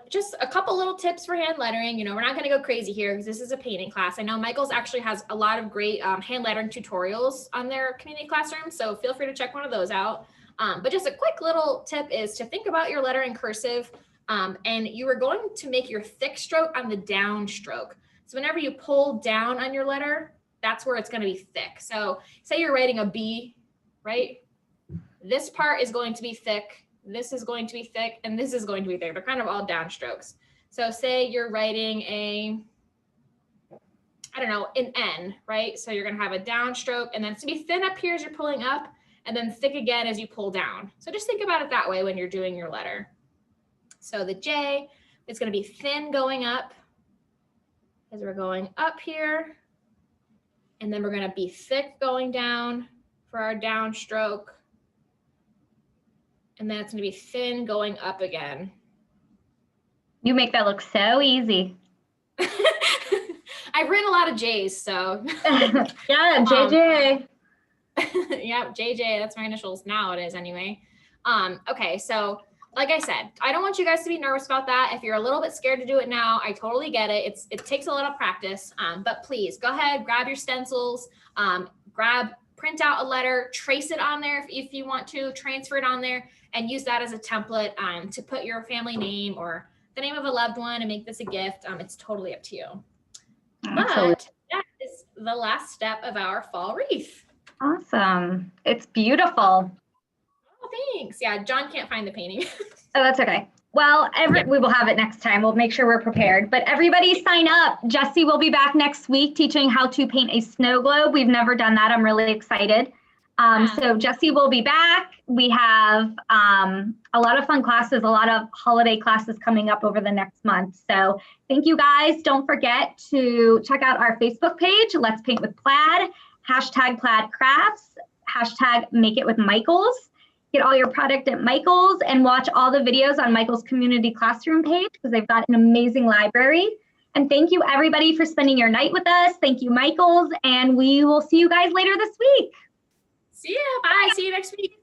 just a couple little tips for hand lettering. You know, we're not going to go crazy here because this is a painting class. I know Michaels actually has a lot of great hand lettering tutorials on their community classroom, so feel free to check one of those out. But just a quick little tip is to think about your letter in cursive, and you are going to make your thick stroke on the down stroke. So whenever you pull down on your letter, that's where it's going to be thick. So say you're writing a B, right? This part is going to be thick. This is going to be thick, and this is going to be thick. They're kind of all downstrokes. So say you're writing an N, right? So you're going to have a downstroke, and then it's going to be thin up here as you're pulling up, and then thick again as you pull down. So just think about it that way when you're doing your letter. So the J is going to be thin going up, as we're going up here. And then we're going to be thick going down for our downstroke. And then it's going to be thin going up again. You make that look so easy. I've written a lot of J's, so. Yeah, JJ. Yep, JJ, that's my initials now it is anyway. Okay, so like I said, I don't want you guys to be nervous about that. If you're a little bit scared to do it now, I totally get it. It takes a little practice, but please go ahead, grab your stencils, print out a letter, trace it on there if you want to, transfer it on there, and use that as a template to put your family name or the name of a loved one and make this a gift. It's totally up to you. Absolutely. But that is the last step of our fall wreath. Awesome. It's beautiful. Oh, thanks. Yeah, John can't find the painting. Oh, that's okay. Well, we will have it next time. We'll make sure we're prepared. But everybody sign up. Jessie will be back next week teaching how to paint a snow globe. We've never done that. I'm really excited. So Jessie will be back. We have a lot of fun classes, a lot of holiday classes coming up over the next month. So thank you guys. Don't forget to check out our Facebook page, Let's Paint with Plaid, #PlaidCrafts, #MakeItWithMichaels. Get all your product at Michael's and watch all the videos on Michael's community classroom page because they've got an amazing library. And thank you everybody for spending your night with us. Thank you, Michael's, and we will see you guys later this week. See ya. Bye. See you next week.